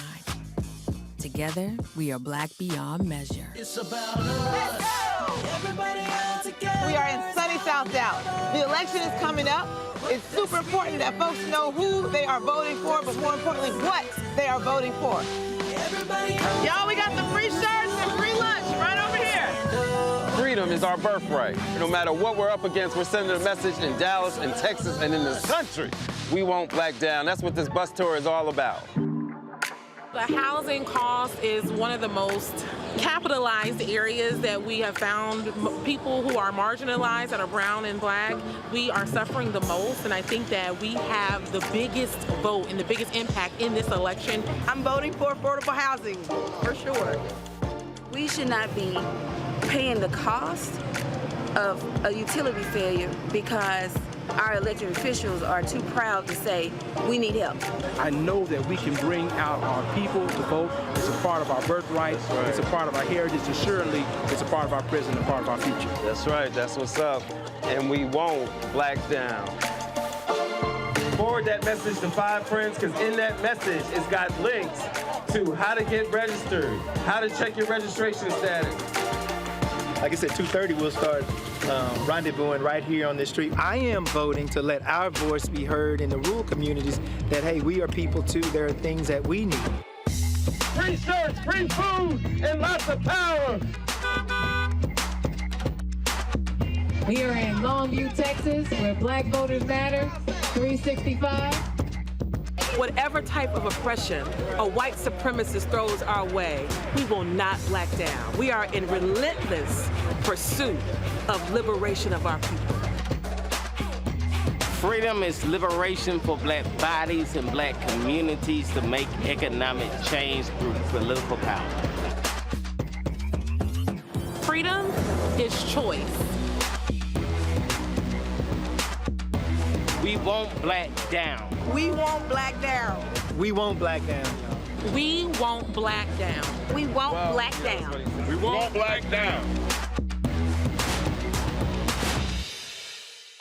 Together, we are Black beyond measure. It's about us. Everybody out together. We are in sunny South Dallas. The election is coming up. It's super important that folks know who they are voting for, but more importantly, what they are voting for. Y'all, we got the free shirts and free lunch right over here. Freedom is our birthright. No matter what we're up against, we're sending a message in Dallas and Texas and in this country. We won't back down. That's what this bus tour is all about. The housing cost is one of the most capitalized areas that we have found. People who are marginalized, that are brown and black, we are suffering the most, and I think that we have the biggest vote and the biggest impact in this election. I'm voting for affordable housing, for sure. We should not be paying the cost of a utility failure because our elected officials are too proud to say we need help. I know that we can bring out our people to vote. It's a part of our birthright. It's a part of our heritage, and surely it's a part of our present and a part of our future. That's right. That's what's up. And we won't black down. Forward that message to 5 friends, because in that message, it's got links to how to get registered, how to check your registration status. Like I said, 2:30 we'll start rendezvousing right here on this street. I am voting to let our voice be heard in the rural communities that, hey, we are people too. There are things that we need. Free shirts, free food, and lots of power. We are in Longview, Texas, where Black Voters Matter, 365. Whatever type of oppression a white supremacist throws our way, we will not black down. We are in relentless pursuit of liberation of our people. Freedom is liberation for black bodies and black communities to make economic change through political power. Freedom is choice. We won't black down. We won't black down. We won't black down. We won't black down. We won't black down. We won't black down.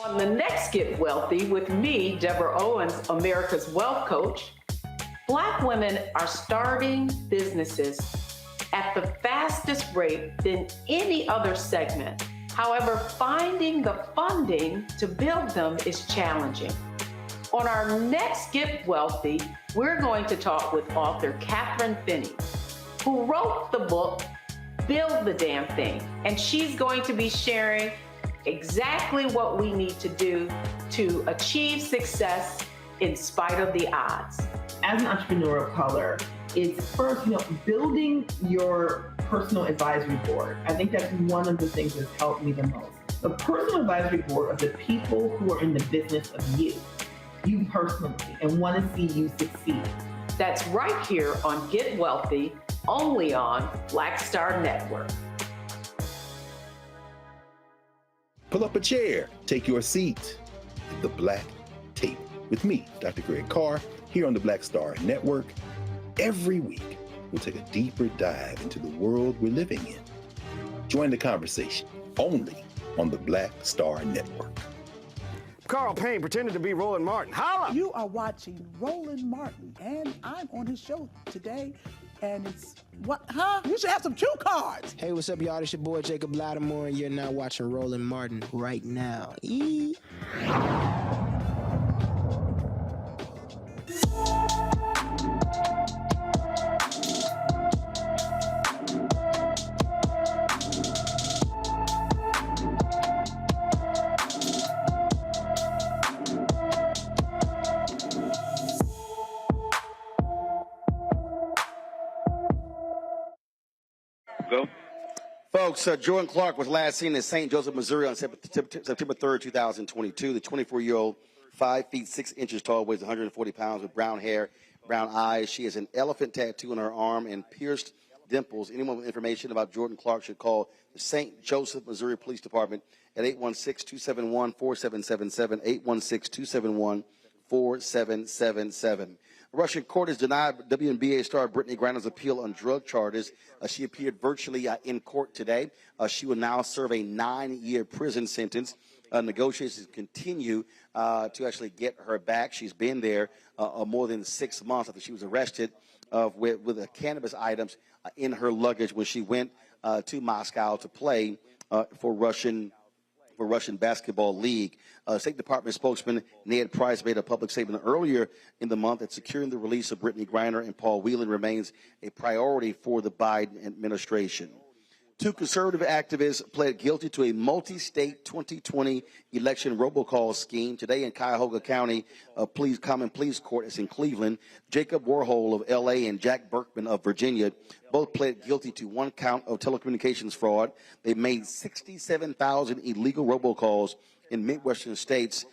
On the next Get Wealthy with me, Deborah Owens, America's Wealth Coach, Black women are starting businesses at the fastest rate than any other segment. However, finding the funding to build them is challenging. On our next Get Wealthy, we're going to talk with author Catherine Finney, who wrote the book, Build the Damn Thing. And she's going to be sharing exactly what we need to do to achieve success in spite of the odds. As an entrepreneur of color, it's first, building your personal advisory board. I think that's one of the things that's helped me the most. The personal advisory board of the people who are in the business of you personally, and want to see you succeed. That's right here on Get Wealthy, only on Black Star Network. Pull up a chair, take your seat at the Black Table with me, Dr. Greg Carr, here on the Black Star Network. Every week, we'll take a deeper dive into the world we're living in. Join the conversation only on the Black Star Network. Carl Payne pretended to be Roland Martin. Holla! You are watching Roland Martin, and I'm on his show today, and it's, what, huh? You should have some cue cards. Hey, what's up, y'all? It's your boy, Jacob Lattimore, and you're now watching Roland Martin right now. Go. Folks, Jordan Clark was last seen in St. Joseph, Missouri on September 3rd, 2022. The 24-year-old, 5 feet 6 inches tall, weighs 140 pounds with brown hair, brown eyes. She has an elephant tattoo on her arm and pierced dimples. Anyone with information about Jordan Clark should call the St. Joseph, Missouri Police Department at 816-271-4777, 816-271-4777. A Russian court has denied WNBA star Brittney Griner's appeal on drug charges. She appeared virtually in court today. She will now serve a 9-year prison sentence. Negotiations continue to actually get her back. She's been there more than 6 months after she was arrested with cannabis items in her luggage when she went to Moscow to play for Russian for Russian Basketball League. State Department spokesman Ned Price made a public statement earlier in the month that securing the release of Brittney Griner and Paul Whelan remains a priority for the Biden administration. Two conservative activists pled guilty to a multi-state 2020 election robocall scheme today in Cuyahoga County Common Pleas Court. It's in Cleveland. Jacob Warhol of L.A. and Jack Berkman of Virginia both pled guilty to one count of telecommunications fraud. They made 67,000 illegal robocalls in Midwestern states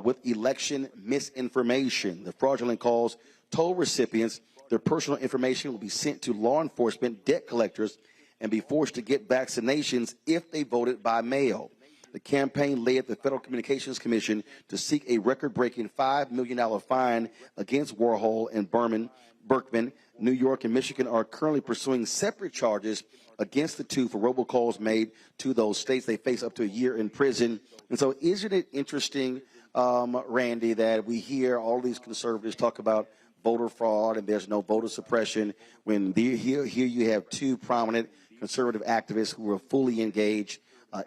with election misinformation. The fraudulent calls told recipients their personal information will be sent to law enforcement, debt collectors, and be forced to get vaccinations if they voted by mail. The campaign led the Federal Communications Commission to seek a record-breaking $5 million fine against Warhol and Berkman. New York and Michigan are currently pursuing separate charges against the two for robocalls made to those states. They face up to a year in prison. And so isn't it interesting, Randy, that we hear all these conservatives talk about voter fraud and there's no voter suppression when here you have two prominent conservative activists who are fully engaged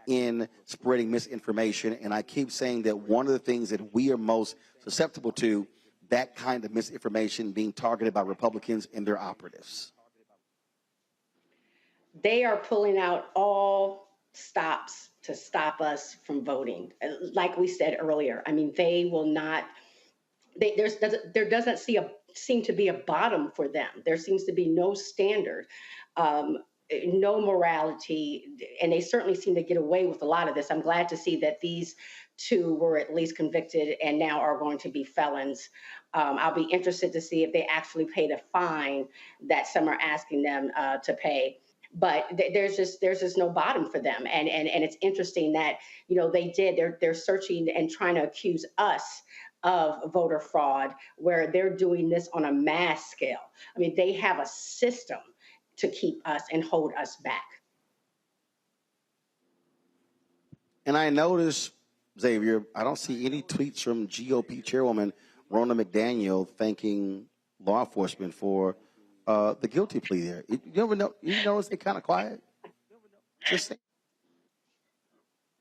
in spreading misinformation. And I keep saying that one of the things that we are most susceptible to, that kind of misinformation being targeted by Republicans and their operatives. They are pulling out all stops to stop us from voting. Like we said earlier, I mean, they will not, there doesn't seem to be a bottom for them. There seems to be no standard. No morality, and they certainly seem to get away with a lot of this. I'm glad to see that these two were at least convicted and now are going to be felons. I'll be interested to see if they actually pay the fine that some are asking them to pay. But there's just no bottom for them, and it's interesting that they're searching and trying to accuse us of voter fraud where they're doing this on a mass scale. I mean, they have a system to keep us and hold us back. And I noticed, Xavier, I don't see any tweets from GOP chairwoman Ronna McDaniel thanking law enforcement for the guilty plea there. You notice they're kind of quiet? Just saying.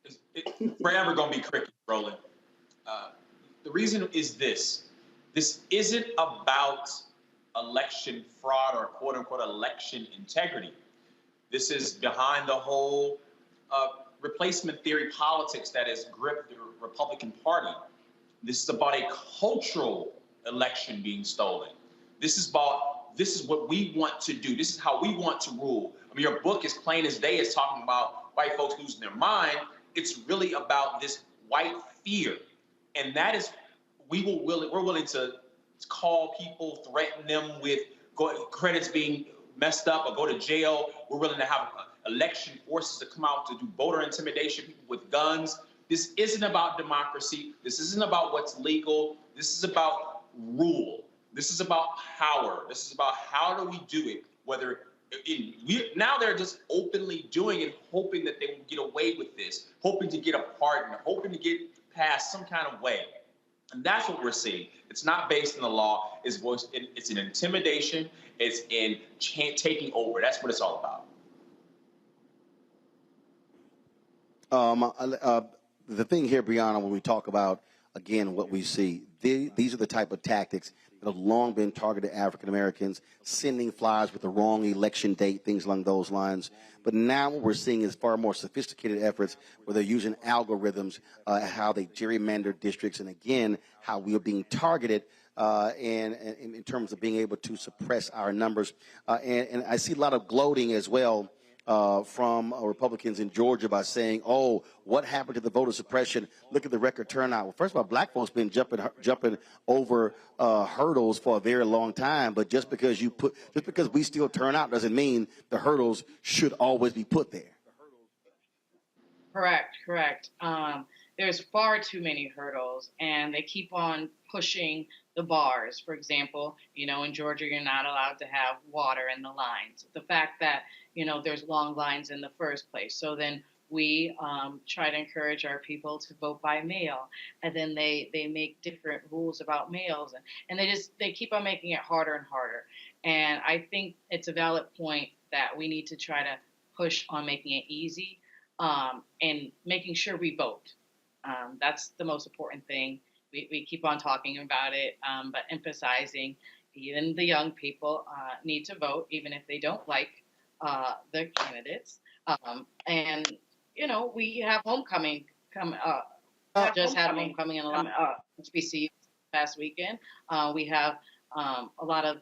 It's forever going to be cricket, Roland. The reason is this. This isn't about election fraud or quote-unquote election integrity. This is behind the whole replacement theory politics that has gripped the Republican Party. This is about a cultural election being stolen. This is what we want to do. This is how we want to rule. I mean, your book is plain as day. It's talking about white folks losing their mind. It's really about this white fear. And that is, we're willing to call people, threaten them with credits being messed up or go to jail. We're willing to have election forces to come out to do voter intimidation, people with guns. This isn't about democracy. This isn't about what's legal. This is about rule. This is about power. This is about how do we do it, now they're just openly doing it, hoping that they will get away with this, hoping to get a pardon, hoping to get past some kind of way. And that's what we're seeing. It's not based on the law. It's an intimidation. It's in taking over. That's what it's all about. The thing here, Brianna, when we talk about, again, what we see, these are the type of tactics that have long been targeted African Americans, sending flyers with the wrong election date, things along those lines. But now what we're seeing is far more sophisticated efforts where they're using algorithms, how they gerrymander districts, and again, how we are being targeted in terms of being able to suppress our numbers. And I see a lot of gloating as well from Republicans in Georgia by saying, oh, what happened to the voter suppression? Look at the record turnout. Well, first of all, black folks been jumping over hurdles for a very long time. But just because we still turn out doesn't mean the hurdles should always be put there. Correct. There's far too many hurdles, and they keep on pushing the bars. For example, in Georgia, you're not allowed to have water in the lines. The fact that, there's long lines in the first place. So then we try to encourage our people to vote by mail. And then they make different rules about mails. And they keep on making it harder and harder. And I think it's a valid point that we need to try to push on making it easy. and making sure we vote. That's the most important thing. We keep on talking about it, but emphasizing even the young people need to vote, even if they don't like the candidates. And, you know, we have homecoming coming up. Just had homecoming in a lot of HBCUs past weekend. We have a lot of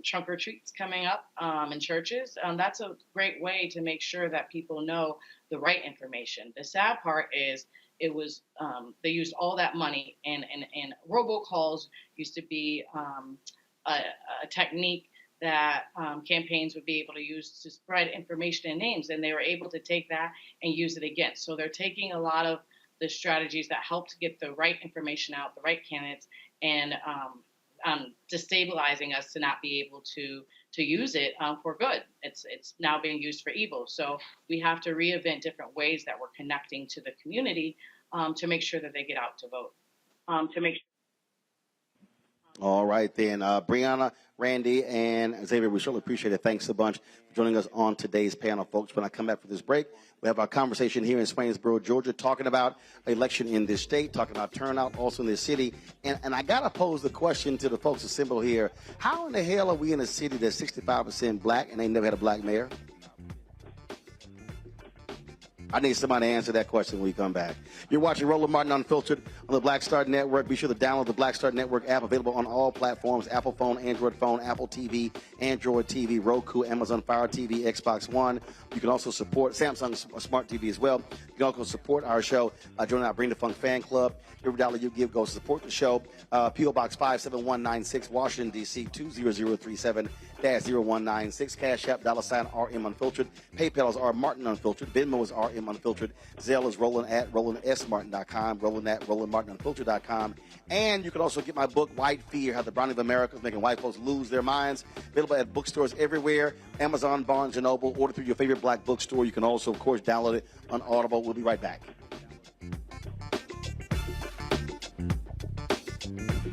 trunk or treats coming up in churches. That's a great way to make sure that people know the right information. The sad part is it was they used all that money, and robocalls used to be a technique that campaigns would be able to use to spread information and names, and they were able to take that and use it against. So they're taking a lot of the strategies that help to get the right information out, the right candidates, and destabilizing us to not be able to use it for good. It's now being used for evil. So we have to reinvent different ways that we're connecting to the community to make sure that they get out to vote. All right, then. Brianna, Randy, and Xavier, we certainly appreciate it. Thanks a bunch for joining us on today's panel, folks. When I come back for this break, we have our conversation here in Swainsboro, Georgia, talking about election in this state, talking about turnout also in this city. And I got to pose the question to the folks assembled here. How in the hell are we in a city that's 65% black and they never had a black mayor? I need somebody to answer that question when we come back. You're watching Roland Martin Unfiltered on the Black Star Network. Be sure to download the Black Star Network app, available on all platforms: Apple phone, Android phone, Apple TV, Android TV, Roku, Amazon Fire TV, Xbox One. You can also support Samsung Smart TV as well. You can also support our show. Join our Bring the Funk fan club. Every dollar you give goes to support the show. P.O. Box 57196, Washington, D.C. 20037-0196. Cash App, $RM Unfiltered. PayPal is R Martin Unfiltered. Venmo is RM Unfiltered. Zelle is Roland@RolandSMartin.com. Roland@RolandMartinUnfiltered.com. And you can also get my book, White Fear, How the Browning of America is Making White Folks Lose Their Minds. Available at bookstores everywhere. Amazon, Barnes & Noble. Order through your favorite black bookstore. You can also, of course, download it on Audible. We'll be right back.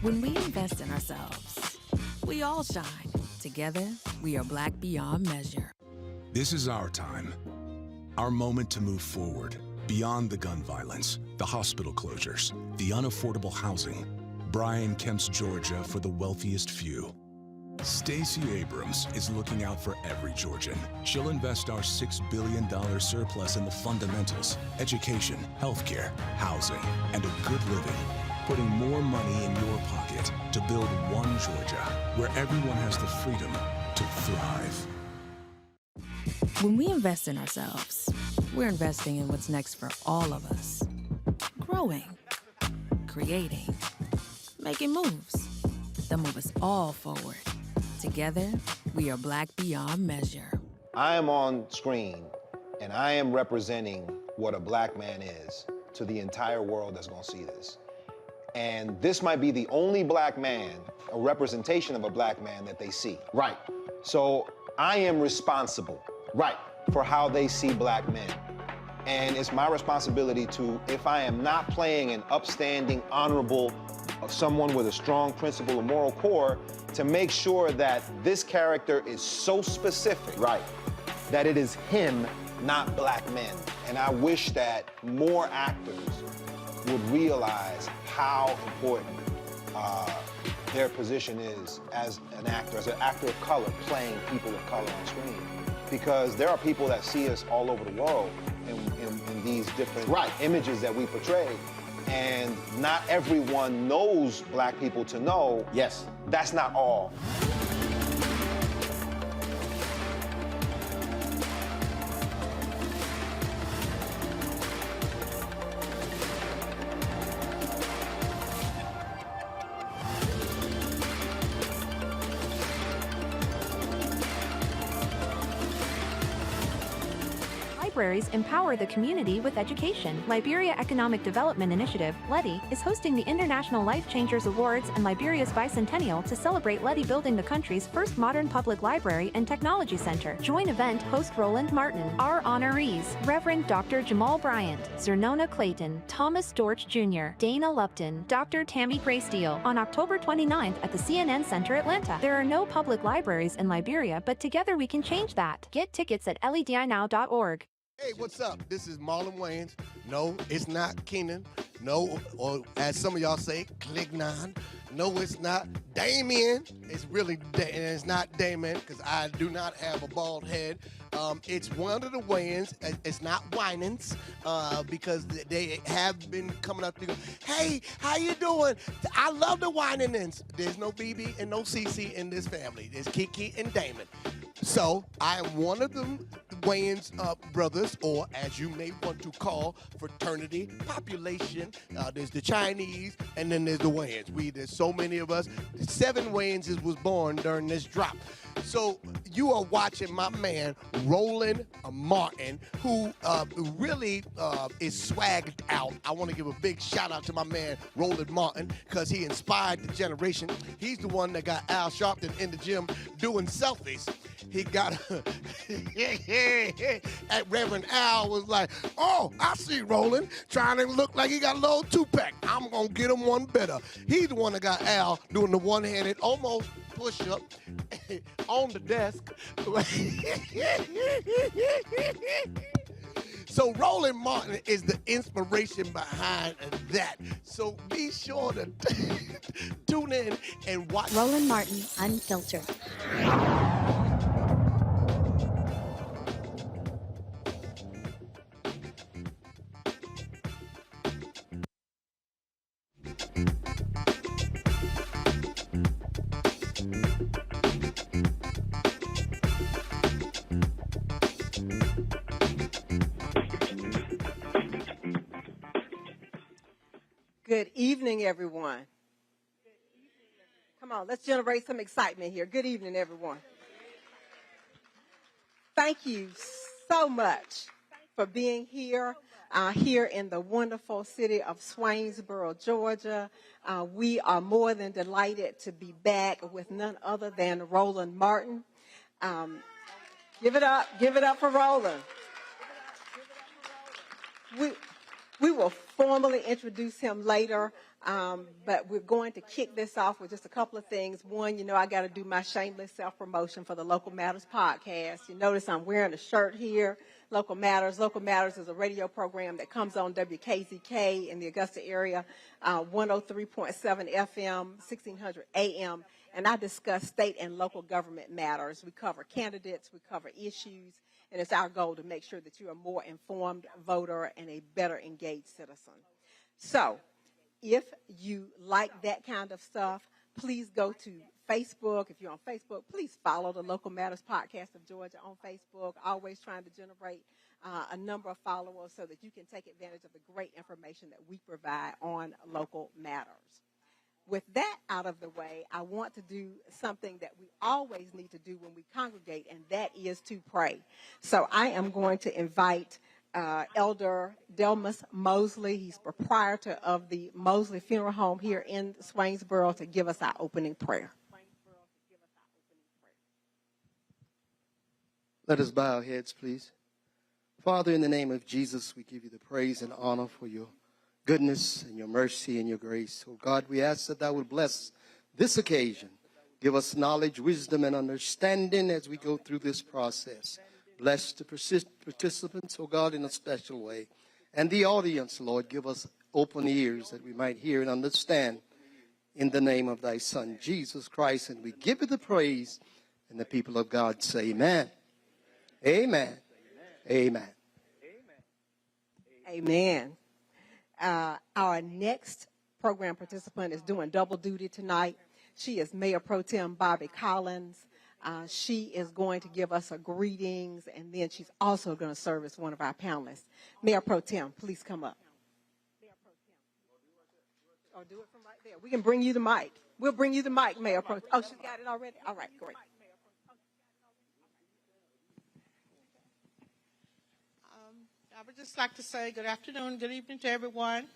When we invest in ourselves, we all shine. Together, we are black beyond measure. This is our time. Our moment to move forward, beyond the gun violence, the hospital closures, the unaffordable housing. Brian Kemp's Georgia for the wealthiest few. Stacey Abrams is looking out for every Georgian. She'll invest our $6 billion surplus in the fundamentals: education, healthcare, housing, and a good living. Putting more money in your pocket to build one Georgia where everyone has the freedom to thrive. When we invest in ourselves, we're investing in what's next for all of us. Growing, creating, making moves that move us all forward. Together, we are black beyond measure. I am on screen, and I am representing what a black man is to the entire world that's gonna see this. And this might be the only black man, a representation of a black man that they see. Right. So I am responsible, right, for how they see black men. And it's my responsibility to, if I am not playing an upstanding, honorable, someone with a strong principle and moral core, to make sure that this character is so specific, right, that it is him, not black men. And I wish that more actors would realize how important their position is as an actor of color, playing people of color on screen. Because there are people that see us all over the world in these different images that we portray, and not everyone knows black people to know, yes, that's not all. Libraries empower the community with education. Liberia Economic Development Initiative, LEDI, is hosting the International Life Changers Awards and Liberia's bicentennial to celebrate LEDI building the country's first modern public library and technology center. Join event host Roland Martin. Our honorees: Reverend Dr. Jamal Bryant, Zernona Clayton, Thomas Dorch Jr., Dana Lupton, Dr. Tammy Graysteele, on October 29th at the CNN Center, Atlanta. There are no public libraries in Liberia, but together we can change that. Get tickets at ledinow.org. Hey, what's up? This is Marlon Wayans. No, it's not Keenan. No, or as some of y'all say, Clignon. No, it's not Damien. It's really, it's not Damien because I do not have a bald head. It's one of the Wayans. It's not Winans because they have been coming up to go, hey, how you doing? I love the Winans. There's no BB and no CC in this family. There's Kiki and Damon. So I am one of them Wayans brothers, or as you may want to call fraternity population. There's the Chinese, and then there's the Wayans. There's so many of us. 7 Wayanses was born during this drop. So you are watching my man Roland Martin, who really is swagged out. I want to give a big shout out to my man Roland Martin because he inspired the generation. He's the one that got Al Sharpton in the gym doing selfies. He got and Reverend Al was like, oh, I see Roland trying to look like he got a little 2-pack. I'm going to get him one better. He's the one that got Al doing the one-handed almost push-up on the desk. So Roland Martin is the inspiration behind that. So be sure to tune in and watch. Roland Martin, Unfiltered. Good evening, everyone. Come on, let's generate some excitement here. Good evening, everyone. Thank you so much for being here, here in the wonderful city of Swainsboro, Georgia. We are more than delighted to be back with none other than Roland Martin. Give it up for Roland. We will formally introduce him later, but we're going to kick this off with just a couple of things. One, you know, I got to do my shameless self-promotion for the Local Matters podcast. You notice I'm wearing a shirt here, Local Matters. Local Matters is a radio program that comes on WKZK in the Augusta area, 103.7 FM, 1600 AM, and I discuss state and local government matters. We cover candidates, we cover issues, and it's our goal to make sure that you're a more informed voter and a better engaged citizen. So if you like that kind of stuff, please go to Facebook. If you're on Facebook, please follow the Local Matters Podcast of Georgia on Facebook. Always trying to generate a number of followers so that you can take advantage of the great information that we provide on local matters. With that out of the way, I want to do something that we always need to do when we congregate, and that is to pray. So I am going to invite Elder Delmas Mosley. He's proprietor of the Mosley Funeral Home here in Swainsboro to give us our opening prayer. Let us bow our heads, please. Father, in the name of Jesus, we give you the praise and honor for your goodness and your mercy and your grace. Oh God, we ask that thou would bless this occasion. Give us knowledge, wisdom, and understanding as we go through this process. Bless the participants, oh God, in a special way. And the audience, Lord, give us open ears that we might hear and understand in the name of thy Son, Jesus Christ. And we give you the praise, and the people of God say amen. Amen. Amen. Amen. Our next program participant is doing double duty tonight. She is Mayor Pro Tem Bobby Collins. She is going to give us her greetings, and then she's also going to serve as one of our panelists. Mayor Pro Tem, please come up. Or do it from right there. We can bring you the mic. We'll bring you the mic, Mayor Pro Tem. Oh, she's got it already? All right, great. I would just like to say good afternoon, good evening to everyone.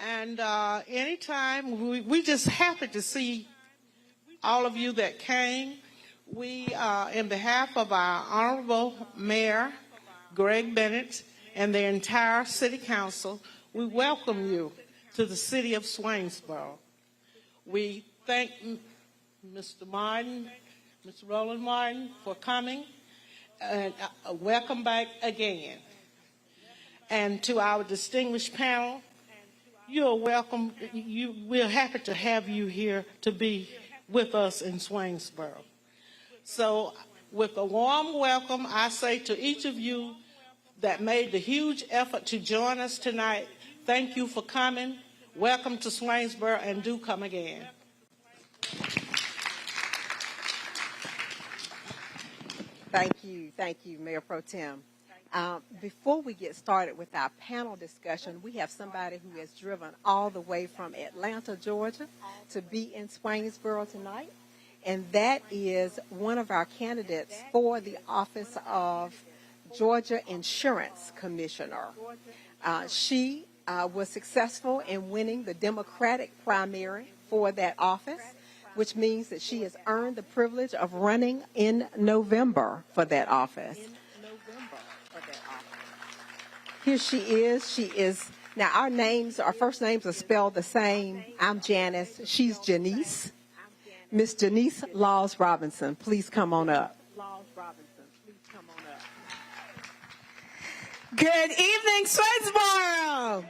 And anytime, we just happy to see all of you that came. We, in behalf of our Honorable Mayor, Greg Bennett, and the entire City Council, we welcome you to the city of Swainsboro. We thank Mr. Martin, Mr. Roland Martin, for coming. And welcome back again. And to our distinguished panel, you're welcome. We're happy to have you here to be with us in Swainsboro. So with a warm welcome, I say to each of you that made the huge effort to join us tonight, thank you for coming. Welcome to Swainsboro, and do come again. Thank you, Mayor Pro Tem. Before we get started with our panel discussion, we have somebody who has driven all the way from Atlanta, Georgia, to be in Swainsboro tonight, and that is one of our candidates for the office of Georgia Insurance Commissioner. She was successful in winning the Democratic primary for that office, which means that she has earned the privilege of running in November for that office. Here she is. Now our first names are spelled the same. I'm Janice. She's Janice. Miss Janice Laws Robinson, please come on up. Good evening, Swainsboro.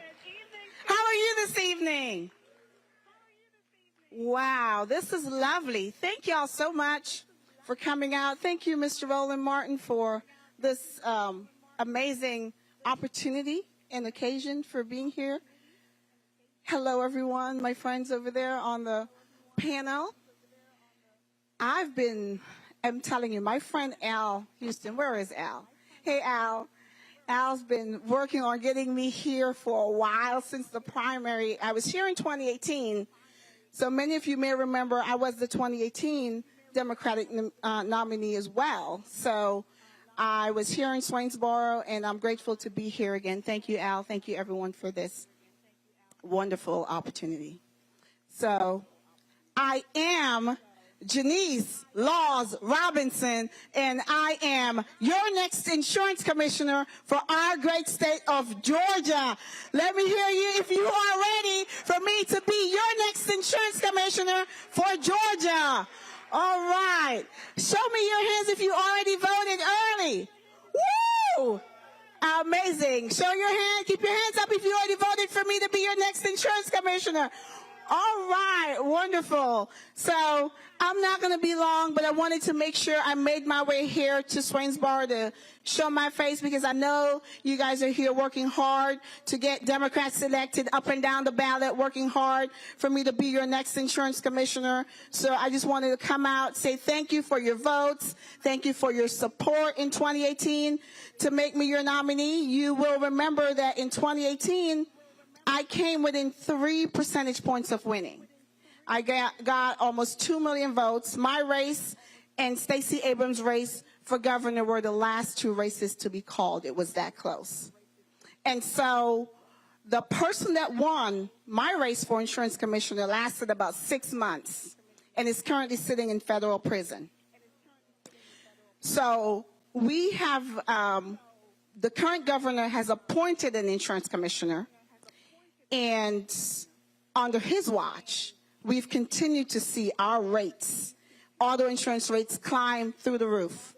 How are you this evening? Wow, this is lovely. Thank y'all so much for coming out. Thank you, Mr. Roland Martin, for this amazing opportunity and occasion for being here. Hello, everyone, my friends over there on the panel. I'm telling you, my friend Al Houston, where is Al? Hey, Al. Al's been working on getting me here for a while since the primary. I was here in 2018. So many of you may remember I was the 2018 Democratic nominee as well. So I was here in Swainsboro, and I'm grateful to be here again. Thank you, Al. Thank you, everyone, for this wonderful opportunity. So I am Janice Laws Robinson, and I am your next insurance commissioner for our great state of Georgia. Let me hear you if you are ready for me to be your next insurance commissioner for Georgia. All right. Show me your hands if you already voted early. Woo! Amazing. Show your hand. Keep your hands up if you already voted for me to be your next insurance commissioner. All right, wonderful. So I'm not going to be long, but I wanted to make sure I made my way here to Swainsboro to show my face, because I know you guys are here working hard to get Democrats elected up and down the ballot, working hard for me to be your next insurance commissioner. So I just wanted to come out, say thank you for your votes. Thank you for your support in 2018 to make me your nominee. You will remember that in 2018, I came within 3 percentage points of winning. I got almost 2 million votes. My race and Stacey Abrams' race for governor were the last 2 races to be called. It was that close. And so the person that won my race for insurance commissioner lasted about 6 months and is currently sitting in federal prison. So we have, the current governor has appointed an insurance commissioner. And under his watch, we've continued to see our rates, auto insurance rates, climb through the roof.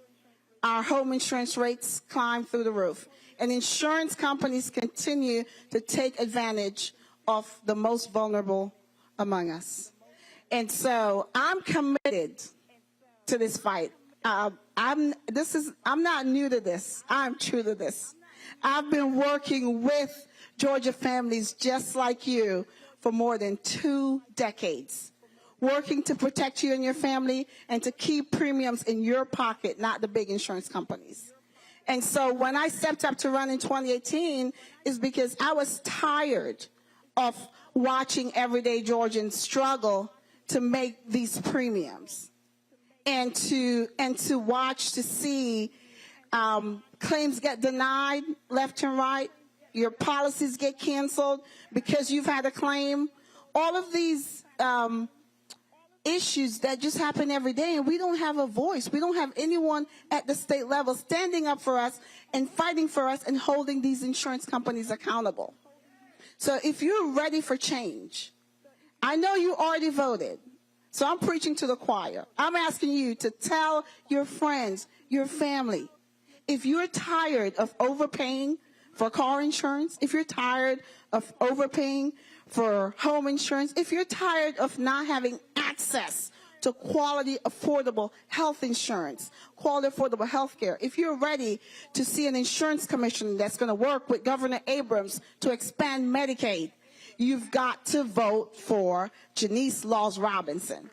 Our home insurance rates climb through the roof. And insurance companies continue to take advantage of the most vulnerable among us. And so I'm committed to this fight. I'm not new to this. I'm true to this. I've been working with Georgia families just like you for more than 2 decades, working to protect you and your family and to keep premiums in your pocket, not the big insurance companies. And so when I stepped up to run in 2018 is because I was tired of watching everyday Georgians struggle to make these premiums and to watch to see claims get denied left and right. Your policies get canceled because you've had a claim. All of these issues that just happen every day, and we don't have a voice. We don't have anyone at the state level standing up for us and fighting for us and holding these insurance companies accountable. So if you're ready for change, I know you already voted, so I'm preaching to the choir. I'm asking you to tell your friends, your family, If you're tired of overpaying for car insurance, if you're tired of overpaying for home insurance, if you're tired of not having access to quality, affordable health insurance, quality, affordable health care, if you're ready to see an insurance commission that's going to work with Governor Abrams to expand Medicaid, you've got to vote for Janice Laws Robinson.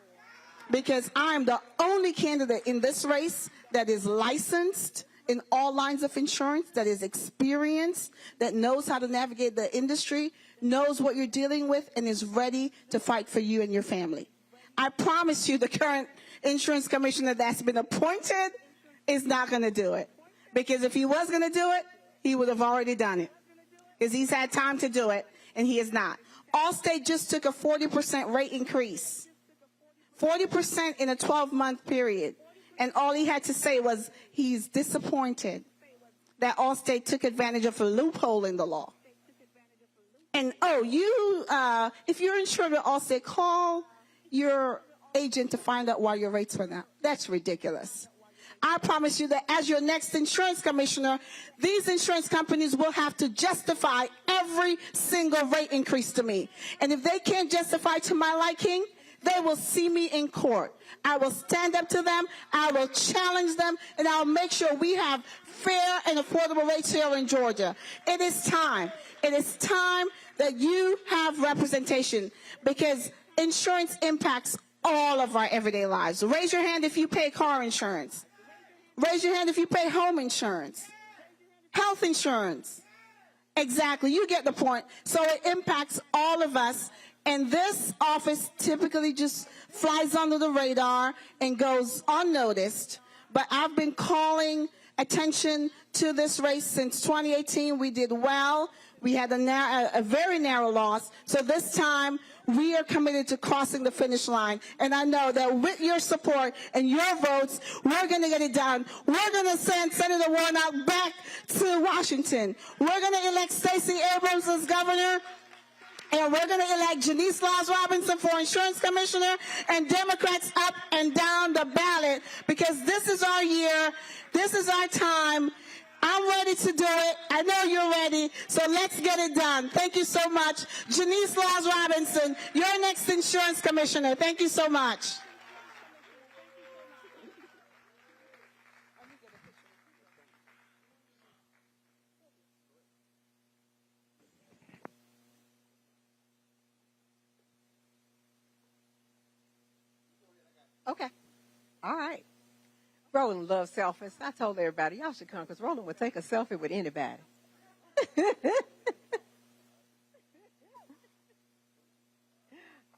Because I'm the only candidate in this race that is licensed in all lines of insurance, that is experienced, that knows how to navigate the industry, knows what you're dealing with, and is ready to fight for you and your family. I promise you the current insurance commissioner that's been appointed is not going to do it. Because if he was going to do it, he would have already done it. Because he's had time to do it, and he is not. Allstate just took a 40% rate increase. 40% in a 12-month period. And all he had to say was he's disappointed that Allstate took advantage of a loophole in the law. And, if you're insured with Allstate, call your agent to find out why your rates went up. That's ridiculous. I promise you that as your next insurance commissioner, these insurance companies will have to justify every single rate increase to me. And if they can't justify to my liking, they will see me in court. I will stand up to them, I will challenge them, and I'll make sure we have fair and affordable rates here in Georgia. It is time. It is time that you have representation, because insurance impacts all of our everyday lives. Raise your hand if you pay car insurance. Raise your hand if you pay home insurance. Health insurance. Exactly. You get the point. So it impacts all of us. And this office typically just flies under the radar and goes unnoticed. But I've been calling attention to this race since 2018. We did well. We had a very narrow loss. So this time, we are committed to crossing the finish line. And I know that with your support and your votes, we're going to get it done. We're going to send Senator Warnock back to Washington. We're going to elect Stacey Abrams as governor. And we're going to elect Janice Laws Robinson for insurance commissioner, and Democrats up and down the ballot, because this is our year. This is our time. I'm ready to do it. I know you're ready. So let's get it done. Thank you so much. Janice Laws Robinson, your next insurance commissioner. Thank you so much. Okay. All right. Roland loves selfies. I told everybody, y'all should come, because Roland would take a selfie with anybody.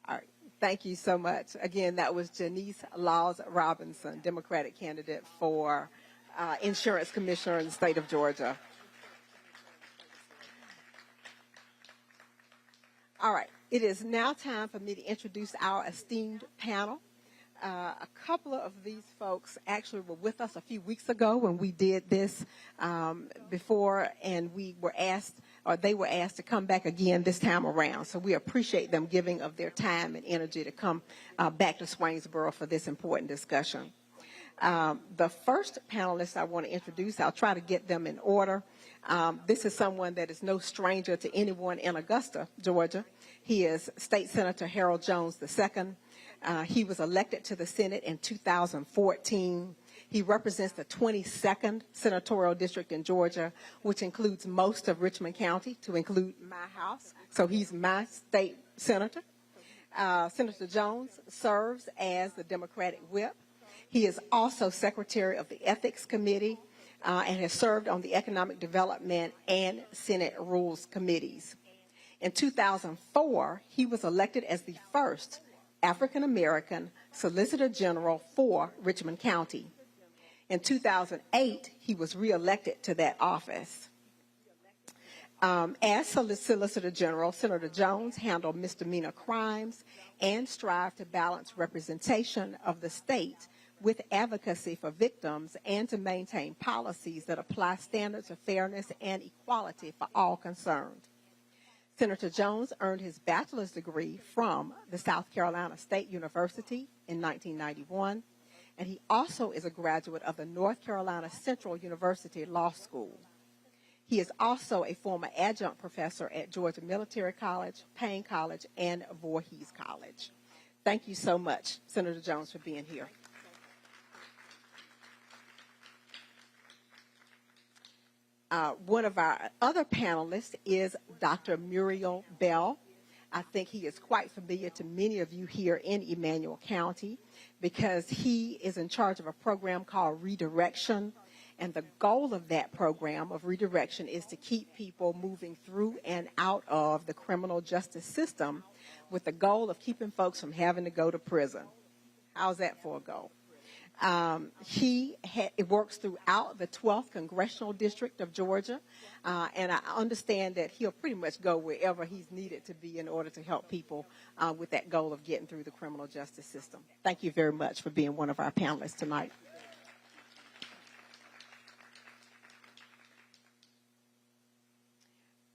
All right. Thank you so much. Again, that was Janice Laws Robinson, Democratic candidate for insurance commissioner in the state of Georgia. All right. It is now time for me to introduce our esteemed panel. A couple of these folks actually were with us a few weeks ago when we did this before, and we were asked, or they were asked to come back again this time around. So we appreciate them giving of their time and energy to come back to Swainsboro for this important discussion. The first panelist I want to introduce, I'll try to get them in order. This is someone that is no stranger to anyone in Augusta, Georgia. He is State Senator Harold Jones II. He was elected to the Senate in 2014. He represents the 22nd senatorial district in Georgia, which includes most of Richmond County, to include my house. So he's my state senator. Senator Jones serves as the Democratic whip. He is also secretary of the Ethics Committee and has served on the Economic Development and Senate Rules Committees. In 2004, he was elected as the first African-American Solicitor General for Richmond County. In 2008, he was reelected to that office. As Solicitor General, Senator Jones handled misdemeanor crimes and strived to balance representation of the state with advocacy for victims and to maintain policies that apply standards of fairness and equality for all concerned. Senator Jones earned his bachelor's degree from the South Carolina State University in 1991 and he also is a graduate of the North Carolina Central University Law School. He is also a former adjunct professor at Georgia Military College, Payne College, and Voorhees College. Thank you so much, Senator Jones, for being here. One of our other panelists is Dr. Muriel Bell. I think he is quite familiar to many of you here in Emmanuel County because he is in charge of a program called Redirection. And the goal of that program of redirection is to keep people moving through and out of the criminal justice system with the goal of keeping folks from having to go to prison. How's that for a goal? He works throughout the 12th Congressional District of Georgia, and I understand that he'll pretty much go wherever he's needed to be in order to help people with that goal of getting through the criminal justice system. Thank you very much for being one of our panelists tonight.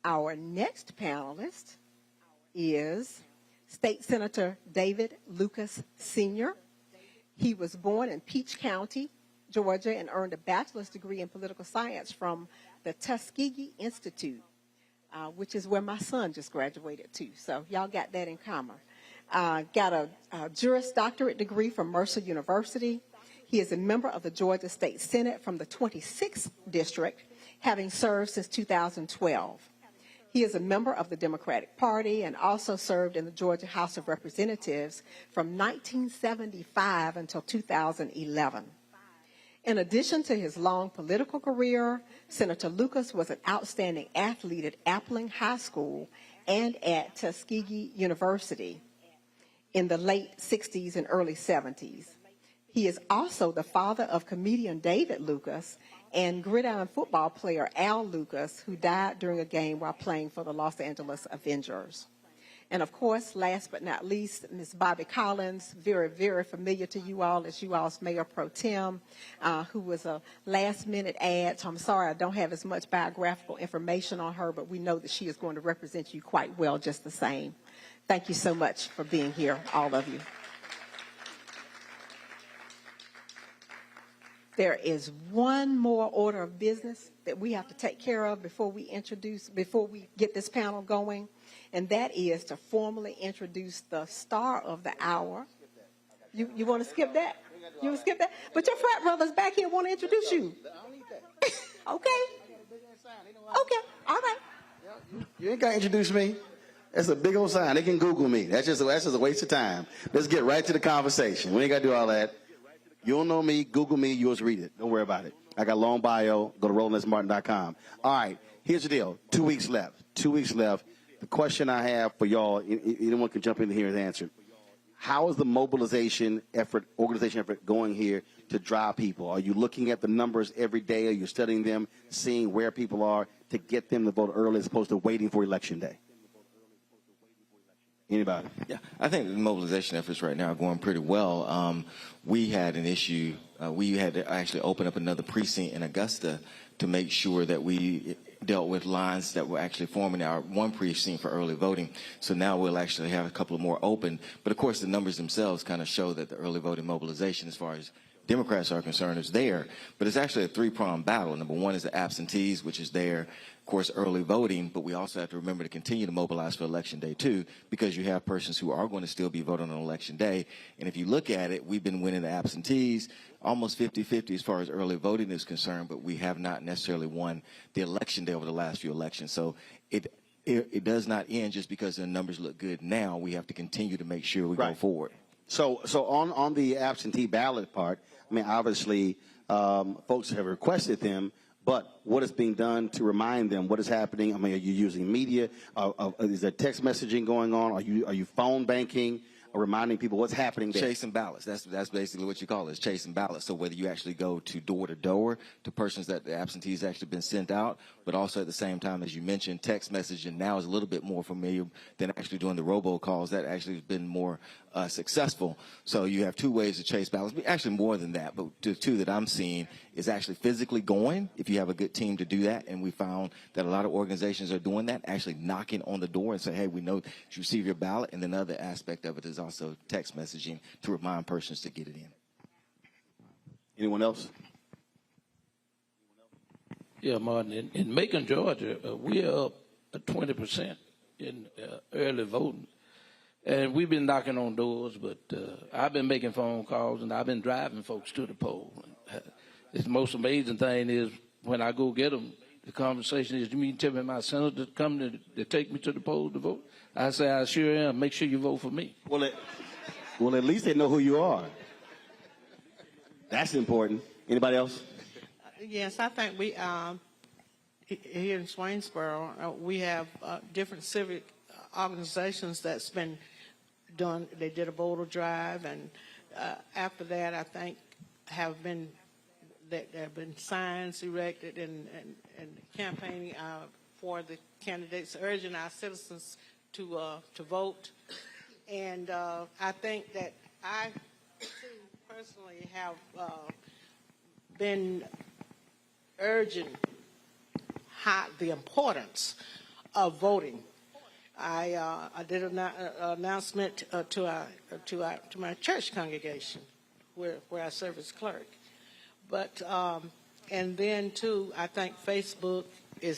Our next panelist is State Senator David Lucas Sr. He was born in Peach County, Georgia, and earned a bachelor's degree in political science from the Tuskegee Institute, which is where my son just graduated too. So y'all got that in common. Got a Juris Doctorate degree from Mercer University. He is a member of the Georgia State Senate from the 26th District, having served since 2012. He is a member of the Democratic Party and also served in the Georgia House of Representatives from 1975 until 2011. In addition to his long political career, Senator Lucas was an outstanding athlete at Appling High School and at Tuskegee University in the late 60s and early 70s. He is also the father of comedian David Lucas and gridiron football player Al Lucas, who died during a game while playing for the Los Angeles Avengers. And of course, last but not least, Ms. Bobby Collins, very, very familiar to you all as you all's Mayor Pro Tem, who was a last-minute add. So I'm sorry I don't have as much biographical information on her, but we know that she is going to represent you quite well just the same. Thank you so much for being here, all of you. There is one more order of business that we have to take care of before we get this panel going, and that is to formally introduce the star of the hour. You want to skip that? You want to skip that? But your frat brothers back here want to introduce you. Okay. Okay. All right. You ain't got to introduce me. That's a big old sign. They can Google me. That's just a waste of time. Let's get right to the conversation. We ain't got to do all that. You don't know me, Google me, you'll just read it. Don't worry about it. I got a long bio. Go to RolandSMartin.com. All right, here's the deal. 2 weeks left. 2 weeks left. The question I have for y'all, anyone can jump in here and answer. How is the mobilization effort, organization effort going here to drive people? Are you looking at the numbers every day? Are you studying them, seeing where people are to get them to vote early as opposed to waiting for Election Day? Anybody? Yeah, I think the mobilization efforts right now are going pretty well. We had an issue. We had to actually open up another precinct in Augusta to make sure that we dealt with lines that were actually forming our one precinct for early voting. So now we'll actually have a couple more open. But, of course, the numbers themselves kind of show that the early voting mobilization as far as Democrats are concerned is there. But it's actually a three-pronged battle. Number one is the absentees, which is there. Of course, early voting, but we also have to remember to continue to mobilize for Election Day, too, because you have persons who are going to still be voting on Election Day. And if you look at it, we've been winning the absentees almost 50-50 as far as early voting is concerned, but we have not necessarily won the Election Day over the last few elections. So it does not end just because the numbers look good now. We have to continue to make sure we go forward. So on the absentee ballot part, I mean, obviously, folks have requested them. But what is being done to remind them what is happening? I mean, are you using media? Is there text messaging going on? Are you phone banking? Reminding people what's happening there? Chasing ballots. That's basically what you call it, is chasing ballots. So whether you actually go to door to persons that the absentees actually been sent out, but also at the same time, as you mentioned, text messaging now is a little bit more familiar than actually doing the robocalls. That actually has been more successful. So you have two ways to chase ballots. Actually more than that, but the two that I'm seeing is actually physically going, if you have a good team to do that. And we found that a lot of organizations are doing that, actually knocking on the door and say, hey, we know you receive your ballot. And then the other aspect of it is also text messaging to remind persons to get it in. Anyone else? Yeah, Martin. In Macon, Georgia, we are up 20% in early voting. And we've been knocking on doors, but I've been making phone calls and I've been driving folks to the poll. The most amazing thing is when I go get them, the conversation is, you mean tell me my senator come to take me to the poll to vote? I say, I sure am. Make sure you vote for me. Well, at least they know who you are. That's important. Anybody else? Yes, I think we, here in Swainsboro, we have different civic organizations that's been done. They did a voter drive, and after that, I think there have been signs erected and campaigning for the candidates, urging our citizens to vote. And I think that I too personally have been urging the importance of voting. I did an announcement to my church congregation, where I serve as clerk. But and then too, I think Facebook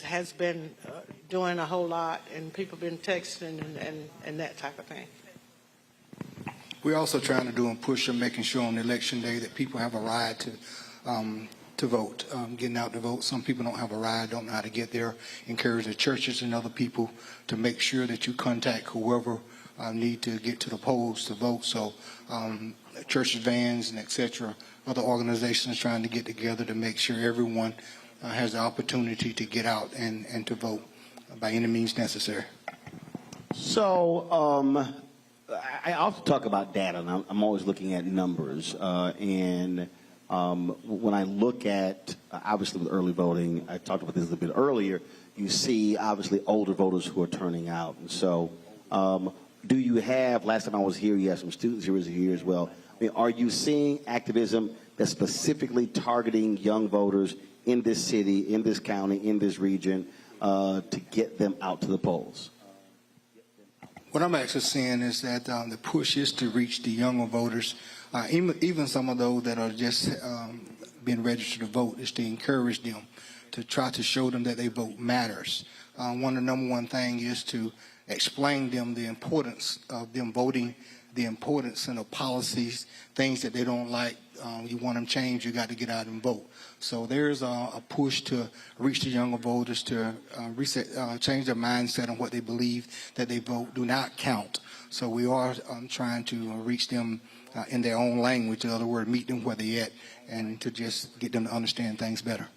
has been doing a whole lot, and people have been texting and that type of thing. We're also trying to do a push of making sure on election day that people have a ride to vote, getting out to vote. Some people don't have a ride, don't know how to get there. Encourage the churches and other people to make sure that you contact whoever need to get to the polls to vote. So church vans and etc. Other organizations trying to get together to make sure everyone has the opportunity to get out and to vote by any means necessary. So I often talk about data, and I'm always looking at numbers. And when I look at, obviously with early voting, I talked about this a little bit earlier, you see obviously older voters who are turning out. And so do you have, last time I was here, you had some students who were here as well. I mean, are you seeing activism that's specifically targeting young voters in this city, in this county, in this region, to get them out to the polls? What I'm actually seeing is that the push is to reach the younger voters, even some of those that are just being registered to vote, is to encourage them, to try to show them that their vote matters. One of the number one thing is to explain them the importance of them voting, the importance and the policies, things that they don't like. You want them changed, you got to get out and vote. So there's a push to reach the younger voters, to change their mindset on what they believe, that they vote do not count. So we are trying to reach them in their own language, in other words, meet them where they're at, and to just get them to understand things better.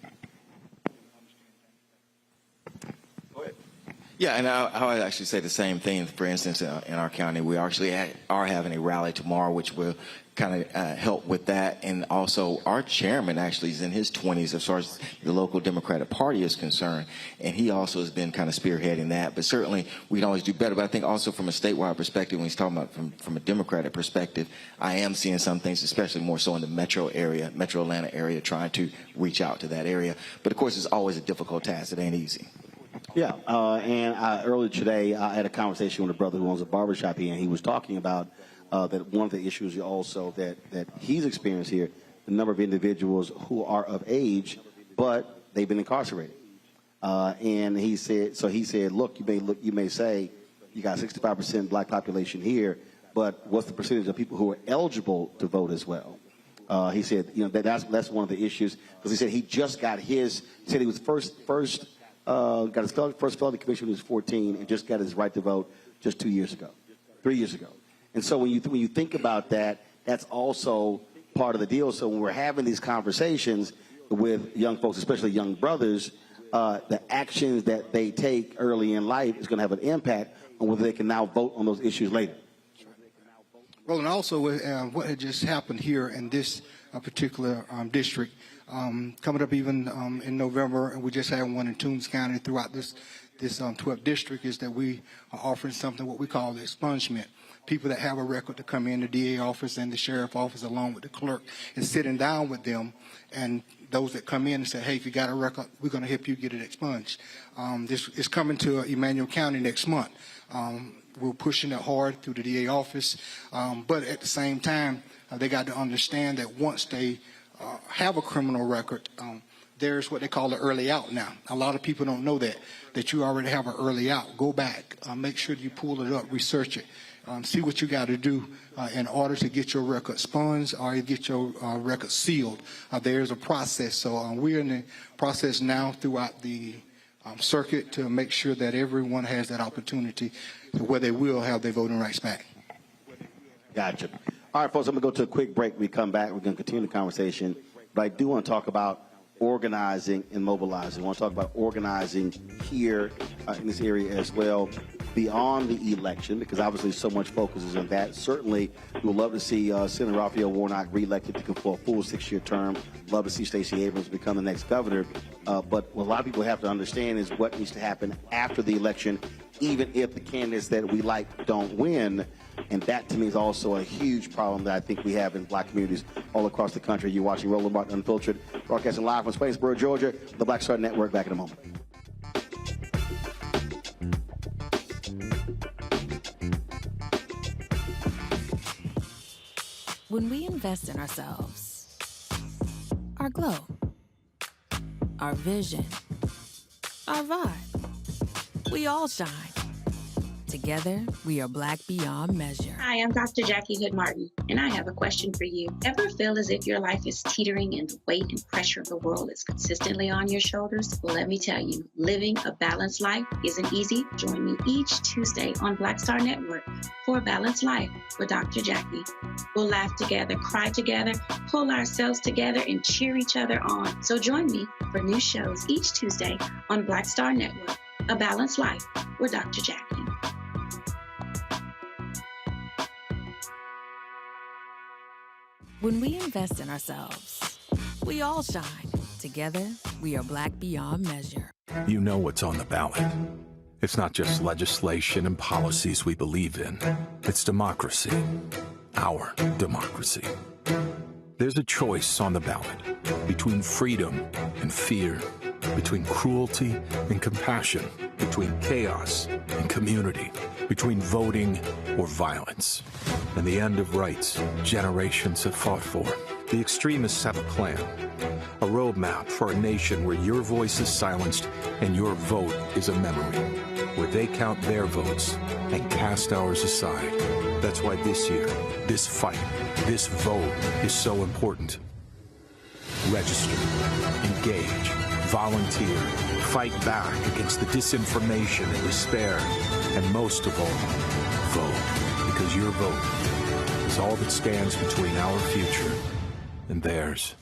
Yeah, and I would actually say the same thing. For instance, in our county, we actually are having a rally tomorrow, which will kind of help with that. And also, our chairman actually is in his 20s as far as the local Democratic Party is concerned, and he also has been kind of spearheading that. But certainly, we can always do better. But I think also from a statewide perspective, when he's talking about from a Democratic perspective, I am seeing some things, especially more so in the metro area, metro Atlanta area, trying to reach out to that area. But of course, it's always a difficult task. It ain't easy. Yeah, and earlier today, I had a conversation with a brother who owns a barbershop here, and he was talking about that one of the issues also that he's experienced here, the number of individuals who are of age, but they've been incarcerated. And he said, look, you may say you got 65% black population here, but what's the percentage of people who are eligible to vote as well? He said, that's one of the issues, because he said he just got his. He said he was got his first felony conviction when he was 14 and just got his right to vote just 3 years ago. And so when you think about that, that's also part of the deal. So when we're having these conversations with young folks, especially young brothers, the actions that they take early in life is going to have an impact on whether they can now vote on those issues later. Well, and also what had just happened here in this particular district, coming up even in November, and we just had one in Toombs County throughout this 12th district, is that we are offering something what we call the expungement. People that have a record to come in the DA office and the sheriff office along with the clerk and sitting down with them, and those that come in and say, hey, if you got a record, we're going to help you get it expunged. This is coming to Emmanuel County next month. We're pushing it hard through the DA office, but at the same time, they got to understand that once they have a criminal record, there's what they call the early out now. A lot of people don't know that you already have an early out. Go back, make sure you pull it up, research it, see what you got to do in order to get your record sponged or get your record sealed. There's a process. So we're in the process now throughout the circuit to make sure that everyone has that opportunity to where they will have their voting rights back. Gotcha. All right, folks, I'm going to go to a quick break. When we come back, we're going to continue the conversation. But I do want to talk about organizing and mobilizing. I want to talk about organizing here in this area as well beyond the election, because obviously so much focus is on that. Certainly, we would love to see Senator Raphael Warnock reelected for a full 6-year term. Love to see Stacey Abrams become the next governor. But what a lot of people have to understand is what needs to happen after the election, even if the candidates that we like don't win. And that, to me, is also a huge problem that I think we have in black communities all across the country. You're watching Roland Martin Unfiltered, broadcasting live from Swainsboro, Georgia, the Black Star Network. Back in a moment. When we invest in ourselves, our glow, our vision, our vibe, we all shine. Together, we are black beyond measure. Hi, I'm Dr. Jackie Hood Martin, and I have a question for you. Ever feel as if your life is teetering and the weight and pressure of the world is consistently on your shoulders? Well, let me tell you, living a balanced life isn't easy. Join me each Tuesday on Black Star Network for a Balanced Life with Dr. Jackie. We'll laugh together, cry together, pull ourselves together, and cheer each other on. So join me for new shows each Tuesday on Black Star Network, A Balanced Life with Dr. Jackie. When we invest in ourselves, we all shine. Together, we are black beyond measure. You know what's on the ballot. It's not just legislation and policies we believe in. It's democracy. Our democracy. There's a choice on the ballot between freedom and fear, between cruelty and compassion, between chaos and community, between voting or violence. And the end of rights generations have fought for. The extremists have a plan, a roadmap for a nation where your voice is silenced and your vote is a memory, where they count their votes and cast ours aside. That's why this year, this fight, this vote is so important. Register, engage, volunteer, fight back against the disinformation and despair, and most of all, vote, because your vote is all that stands between our future and theirs.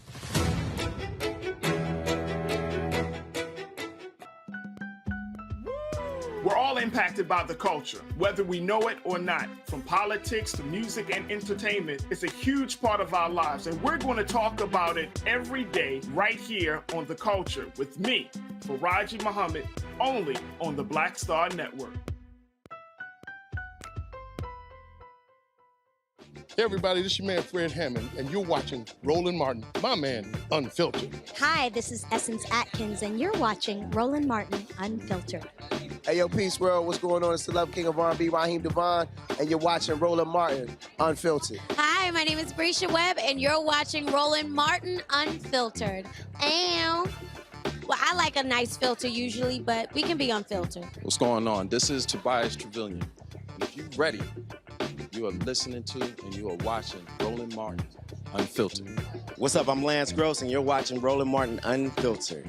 We're all impacted by the culture, whether we know it or not. From politics to music and entertainment, it's a huge part of our lives, and we're going to talk about it every day right here on The Culture with me, Faraji Muhammad, only on the Black Star Network. Hey everybody, this is your man Fred Hammond, and you're watching Roland Martin, my man, Unfiltered. Hi, this is Essence Atkins, and you're watching Roland Martin Unfiltered. Hey, yo, Peace World, what's going on? It's the Love King of R&B, Raheem Devon, and you're watching Roland Martin Unfiltered. Hi, my name is Brescia Webb, and you're watching Roland Martin Unfiltered. And, well, I like a nice filter usually, but we can be unfiltered. What's going on? This is Tobias Trevelyan. And if you're ready, you are listening to and you are watching Roland Martin Unfiltered. What's up? I'm Lance Gross, and you're watching Roland Martin Unfiltered.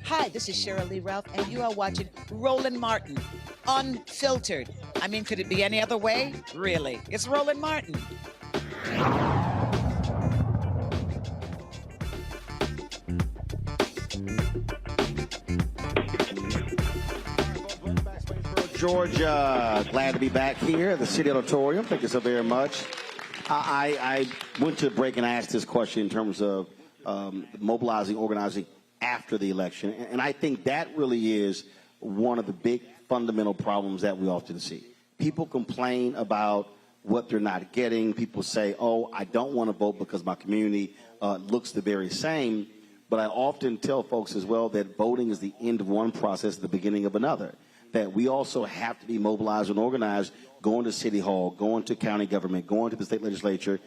Hi, this is Cheryl Lee Ralph, and you are watching Roland Martin Unfiltered. I mean, could it be any other way? Really? It's Roland Martin. Georgia, glad to be back here at the City Auditorium. Thank you so very much. I went to the break and I asked this question in terms of mobilizing, organizing after the election. And I think that really is one of the big fundamental problems that we often see. People complain about what they're not getting. People say, oh, I don't want to vote because my community looks the very same. But I often tell folks as well that voting is the end of one process, the beginning of another. that we also have to be mobilized and organized, going to City Hall, going to county government, going to the state legislature,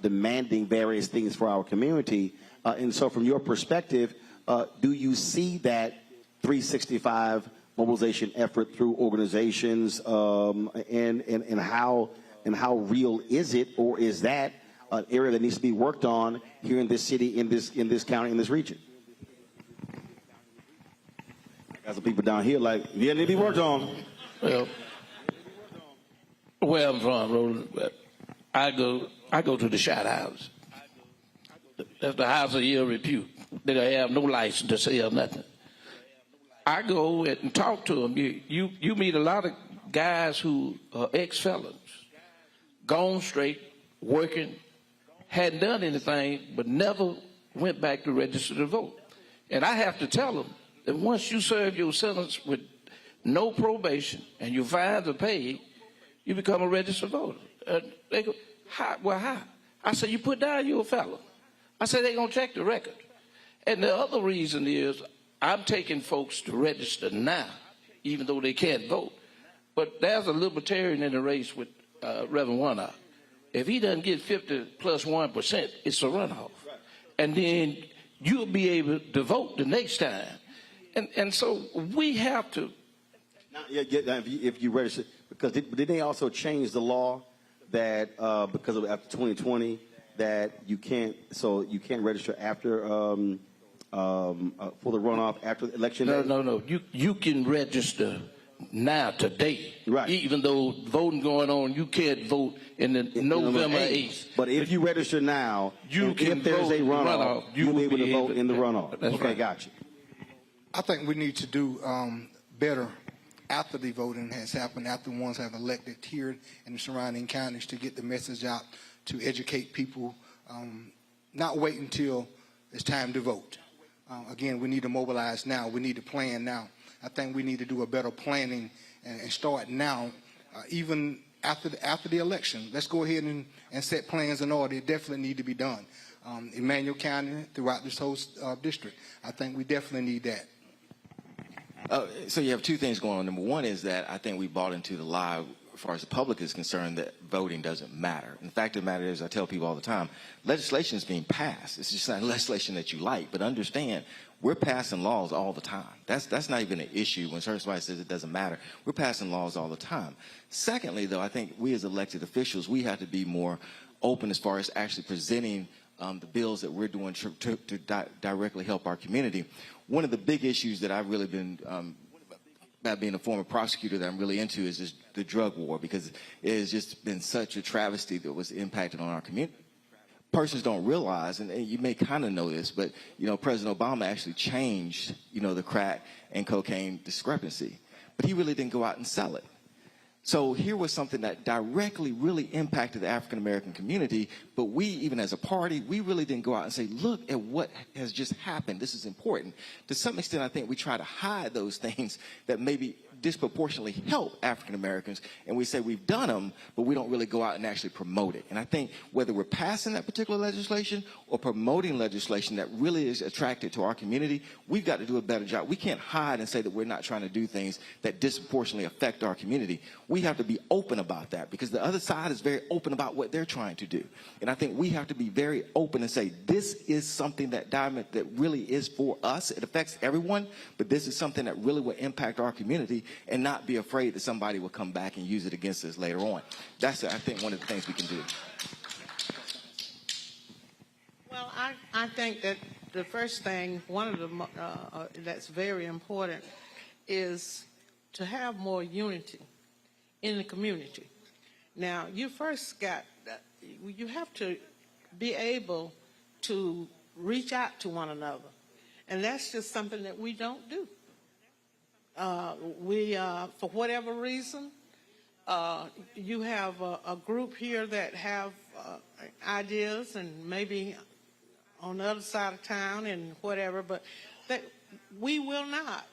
demanding various things for our community. And so from your perspective, do you see that 365 mobilization effort through organizations, and how real is it, or is that an area that needs to be worked on here in this city, in this county, in this region? Got some people down here like, yeah, they need to be worked on. Well, where I'm from, Roland, I go to the shot house. That's the house of ill repute. They have no license to sell nothing. I go and talk to them. You meet a lot of guys who are ex-felons, gone straight, working, hadn't done anything, but never went back to register to vote. And I have to tell them that once you serve your sentence with no probation and your fines are paid, you become a registered voter. They go, how? Well, how? I said, you put down you're a felon. I said, they're going to check the record. And the other reason is I'm taking folks to register now, even though they can't vote. But there's a libertarian in the race with Reverend Warnock. If he doesn't get 50 plus 1%, it's a runoff. And then you'll be able to vote the next time. And so we have to. Now, if you register, because did they also change the law that because of after 2020 that you can't register after for the runoff after election day? No. You can register now today. Right. Even though voting going on, you can't vote in the November 8th. But if you register now, if there's a runoff, you'll be able to vote in the runoff. That's okay, right. Gotcha. I think we need to do better after the voting has happened, after the ones have elected here in the surrounding counties, to get the message out, to educate people, not wait until it's time to vote. Again, we need to mobilize now. We need to plan now. I think we need to do a better planning and start now, even after the election. Let's go ahead and set plans in order. It definitely need to be done. Emmanuel County, throughout this whole district, I think we definitely need that. So you have two things going on. Number one is that I think we bought into the lie, as far as the public is concerned, that voting doesn't matter. And the fact of the matter is, I tell people all the time, legislation is being passed. It's just not legislation that you like. But understand, we're passing laws all the time. That's not even an issue when somebody says it doesn't matter. We're passing laws all the time. Secondly, though, I think we as elected officials, we have to be more open as far as actually presenting the bills that we're doing to directly help our community. One of the big issues that I've really been, about being a former prosecutor, that I'm really into is the drug war, because it has just been such a travesty that was impacted on our community. Persons don't realize, and you may kind of know this, but President Obama actually changed the crack and cocaine discrepancy, but he really didn't go out and sell it. So here was something that directly really impacted the African American community, but we, even as a party, we really didn't go out and say, look at what has just happened. This is important. To some extent, I think we try to hide those things that maybe disproportionately help African Americans, and we say we've done them, but we don't really go out and actually promote it. And I think whether we're passing that particular legislation or promoting legislation that really is attractive to our community, we've got to do a better job. We can't hide and say that we're not trying to do things that disproportionately affect our community. We have to be open about that, because the other side is very open about what they're trying to do. And I think we have to be very open and say, this is something that really is for us. It affects everyone, but this is something that really will impact our community, and not be afraid that somebody will come back and use it against us later on. That's, I think, one of the things we can do. Well, I think that the first thing, one of the that's very important, is to have more unity in the community. Now, you have to be able to reach out to one another, and that's just something that we don't do. For whatever reason, you have a group here that have ideas, and maybe on the other side of town and whatever, but that we will not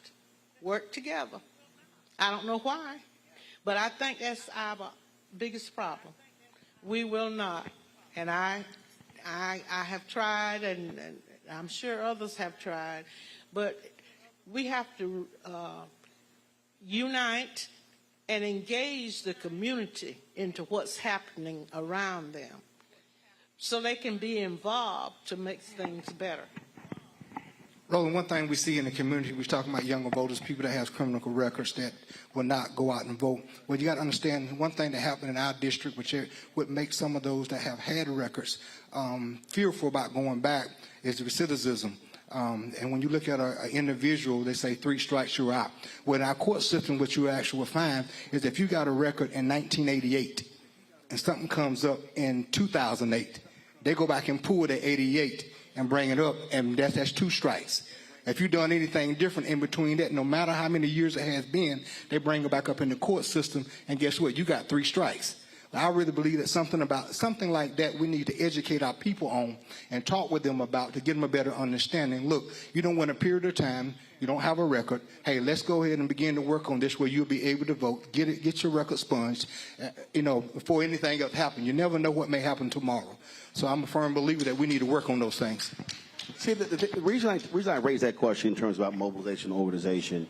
work together. I don't know why, but I think that's our biggest problem. We will not. And I have tried, and I'm sure others have tried, but we have to unite and engage the community into what's happening around them so they can be involved to make things better. Roland, one thing we see in the community, we're talking about younger voters, people that have criminal records that will not go out and vote. Well, you got to understand one thing that happened in our district, which would make some of those that have had records fearful about going back, is the recidivism. And when you look at an individual, they say 3 strikes, you're out. Well, in our court system, what you actually will find is if you got a record in 1988 and something comes up in 2008, they go back and pull the 88 and bring it up, and that's 2 strikes. If you've done anything different in between that, no matter how many years it has been, they bring it back up in the court system, and guess what? You got 3 strikes. I really believe that something like that we need to educate our people on and talk with them about to give them a better understanding. Look, you don't want a period of time, you don't have a record. Hey, let's go ahead and begin to work on this where you'll be able to vote. Get your record sponged, before anything else happens. You never know what may happen tomorrow. So I'm a firm believer that we need to work on those things. See, the reason I raise that question in terms about mobilization and organization,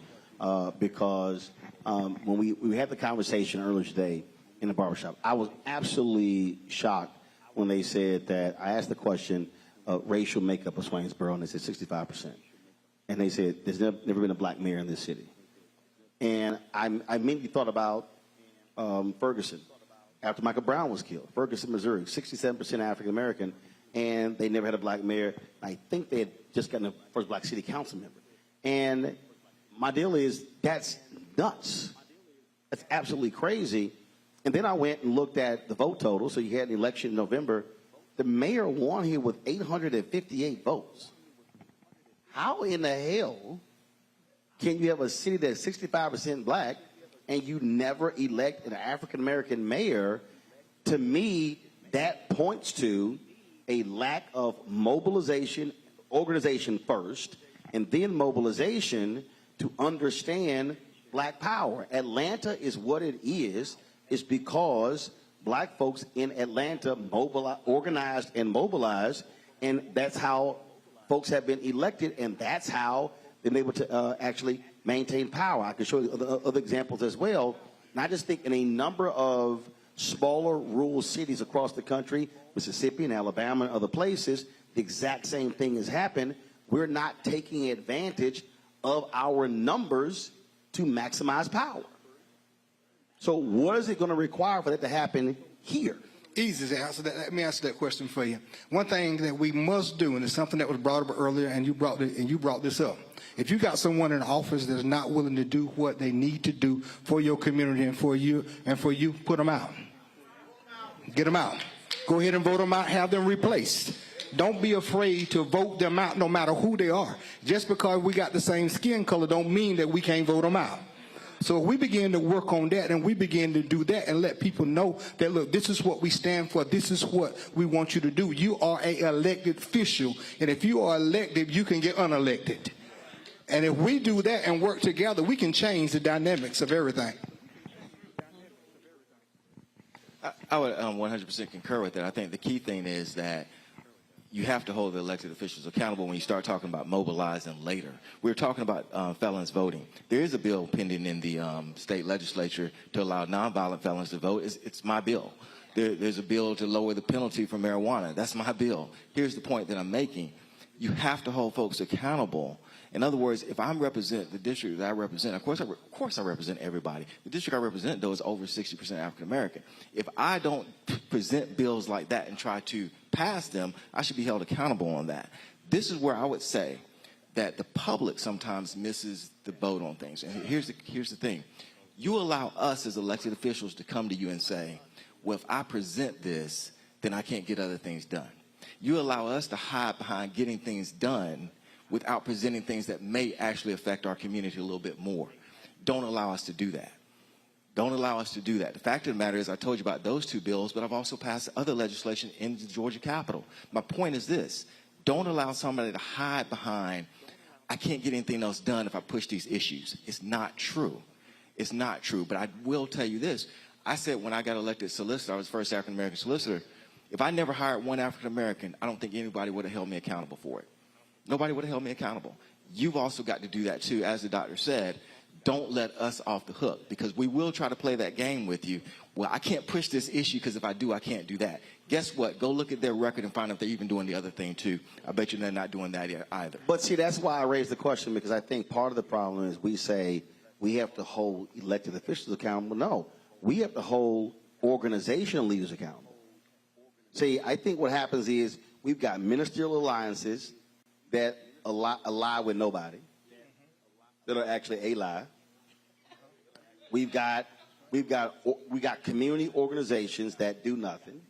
because when we had the conversation earlier today in the barbershop, I was absolutely shocked when they said that, I asked the question, racial makeup of Swainsboro, and they said 65%. And they said, there's never been a black mayor in this city. And I immediately thought about Ferguson, after Michael Brown was killed. Ferguson, Missouri, 67% African American, and they never had a black mayor. I think they had just gotten the first black city council member. And my deal is, that's nuts. That's absolutely crazy. And then I went and looked at the vote total. So you had an election in November. The mayor won here with 858 votes. How in the hell can you have a city that's 65% black and you never elect an African-American mayor? To me, that points to a lack of mobilization, organization first, and then mobilization to understand black power. Atlanta is what it is because black folks in Atlanta organized and mobilized, and that's how folks have been elected, and that's how they've been able to actually maintain power. I can show you other examples as well. And I just think in a number of smaller rural cities across the country, Mississippi and Alabama and other places, the exact same thing has happened. We're not taking advantage of our numbers to maximize power. So what is it going to require for that to happen here? Easy to answer that. Let me answer that question for you. One thing that we must do, and it's something that was brought up earlier, and you brought this up. If you got someone in office that's not willing to do what they need to do for your community and for you, put them out. Get them out. Go ahead and vote them out. Have them replaced. Don't be afraid to vote them out, no matter who they are. Just because we got the same skin color don't mean that we can't vote them out. So if we begin to work on that and we begin to do that and let people know that, look, this is what we stand for, this is what we want you to do. You are an elected official, and if you are elected, you can get unelected. And if we do that and work together, we can change the dynamics of everything. I would 100% concur with that. I think the key thing is that you have to hold the elected officials accountable when you start talking about mobilizing later. We're talking about felons voting. There is a bill pending in the state legislature to allow nonviolent felons to vote. It's my bill. There's a bill to lower the penalty for marijuana. That's my bill. Here's the point that I'm making. You have to hold folks accountable. In other words, if I represent the district that I represent, of course I represent everybody. The district I represent, though, is over 60% African American. If I don't present bills like that and try to pass them, I should be held accountable on that. This is where I would say that the public sometimes misses the boat on things. And here's the thing. You allow us as elected officials to come to you and say, well, if I present this, then I can't get other things done. You allow us to hide behind getting things done without presenting things that may actually affect our community a little bit more. Don't allow us to do that. Don't allow us to do that. The fact of the matter is, I told you about those 2 bills, but I've also passed other legislation in the Georgia Capitol. My point is this. Don't allow somebody to hide behind, I can't get anything else done if I push these issues. It's not true. It's not true. But I will tell you this. I said when I got elected solicitor, I was the first African-American solicitor, if I never hired one African-American, I don't think anybody would have held me accountable for it. Nobody would have held me accountable. You've also got to do that, too. As the doctor said, don't let us off the hook, because we will try to play that game with you. Well, I can't push this issue because if I do, I can't do that. Guess what? Go look at their record and find out if they're even doing the other thing too. I bet you they're not doing that either. But see, that's why I raised the question, because I think part of the problem is we say we have to hold elected officials accountable. No, we have to hold organizational leaders accountable. See, I think what happens is we've got ministerial alliances that ally with nobody, that are actually a lie. We got community organizations that do nothing.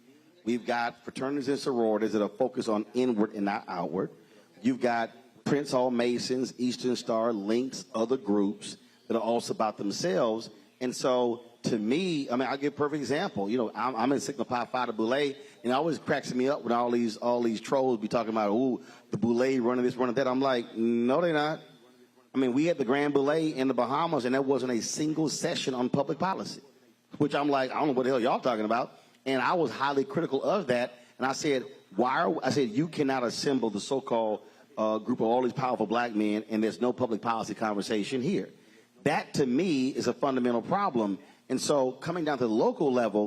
We've got fraternities and sororities that are focused on inward and not outward. You've got Prince Hall Masons, Eastern Star, Links, other groups that are also about themselves. And so, to me, I mean, I'll give a perfect example. You know, I'm in Sigma Pi Phi Boule, and it always cracks me up when all these trolls be talking about, ooh, the Boule running this, running that. I'm like, no, they're not. I mean, we had the Grand Boule in the Bahamas, and there wasn't a single session on public policy, which I'm like, I don't know what the hell y'all talking about. And I was highly critical of that. And I said, you cannot assemble the so-called group of all these powerful black men, and there's no public policy conversation here. That, to me, is a fundamental problem. And so coming down to the local level,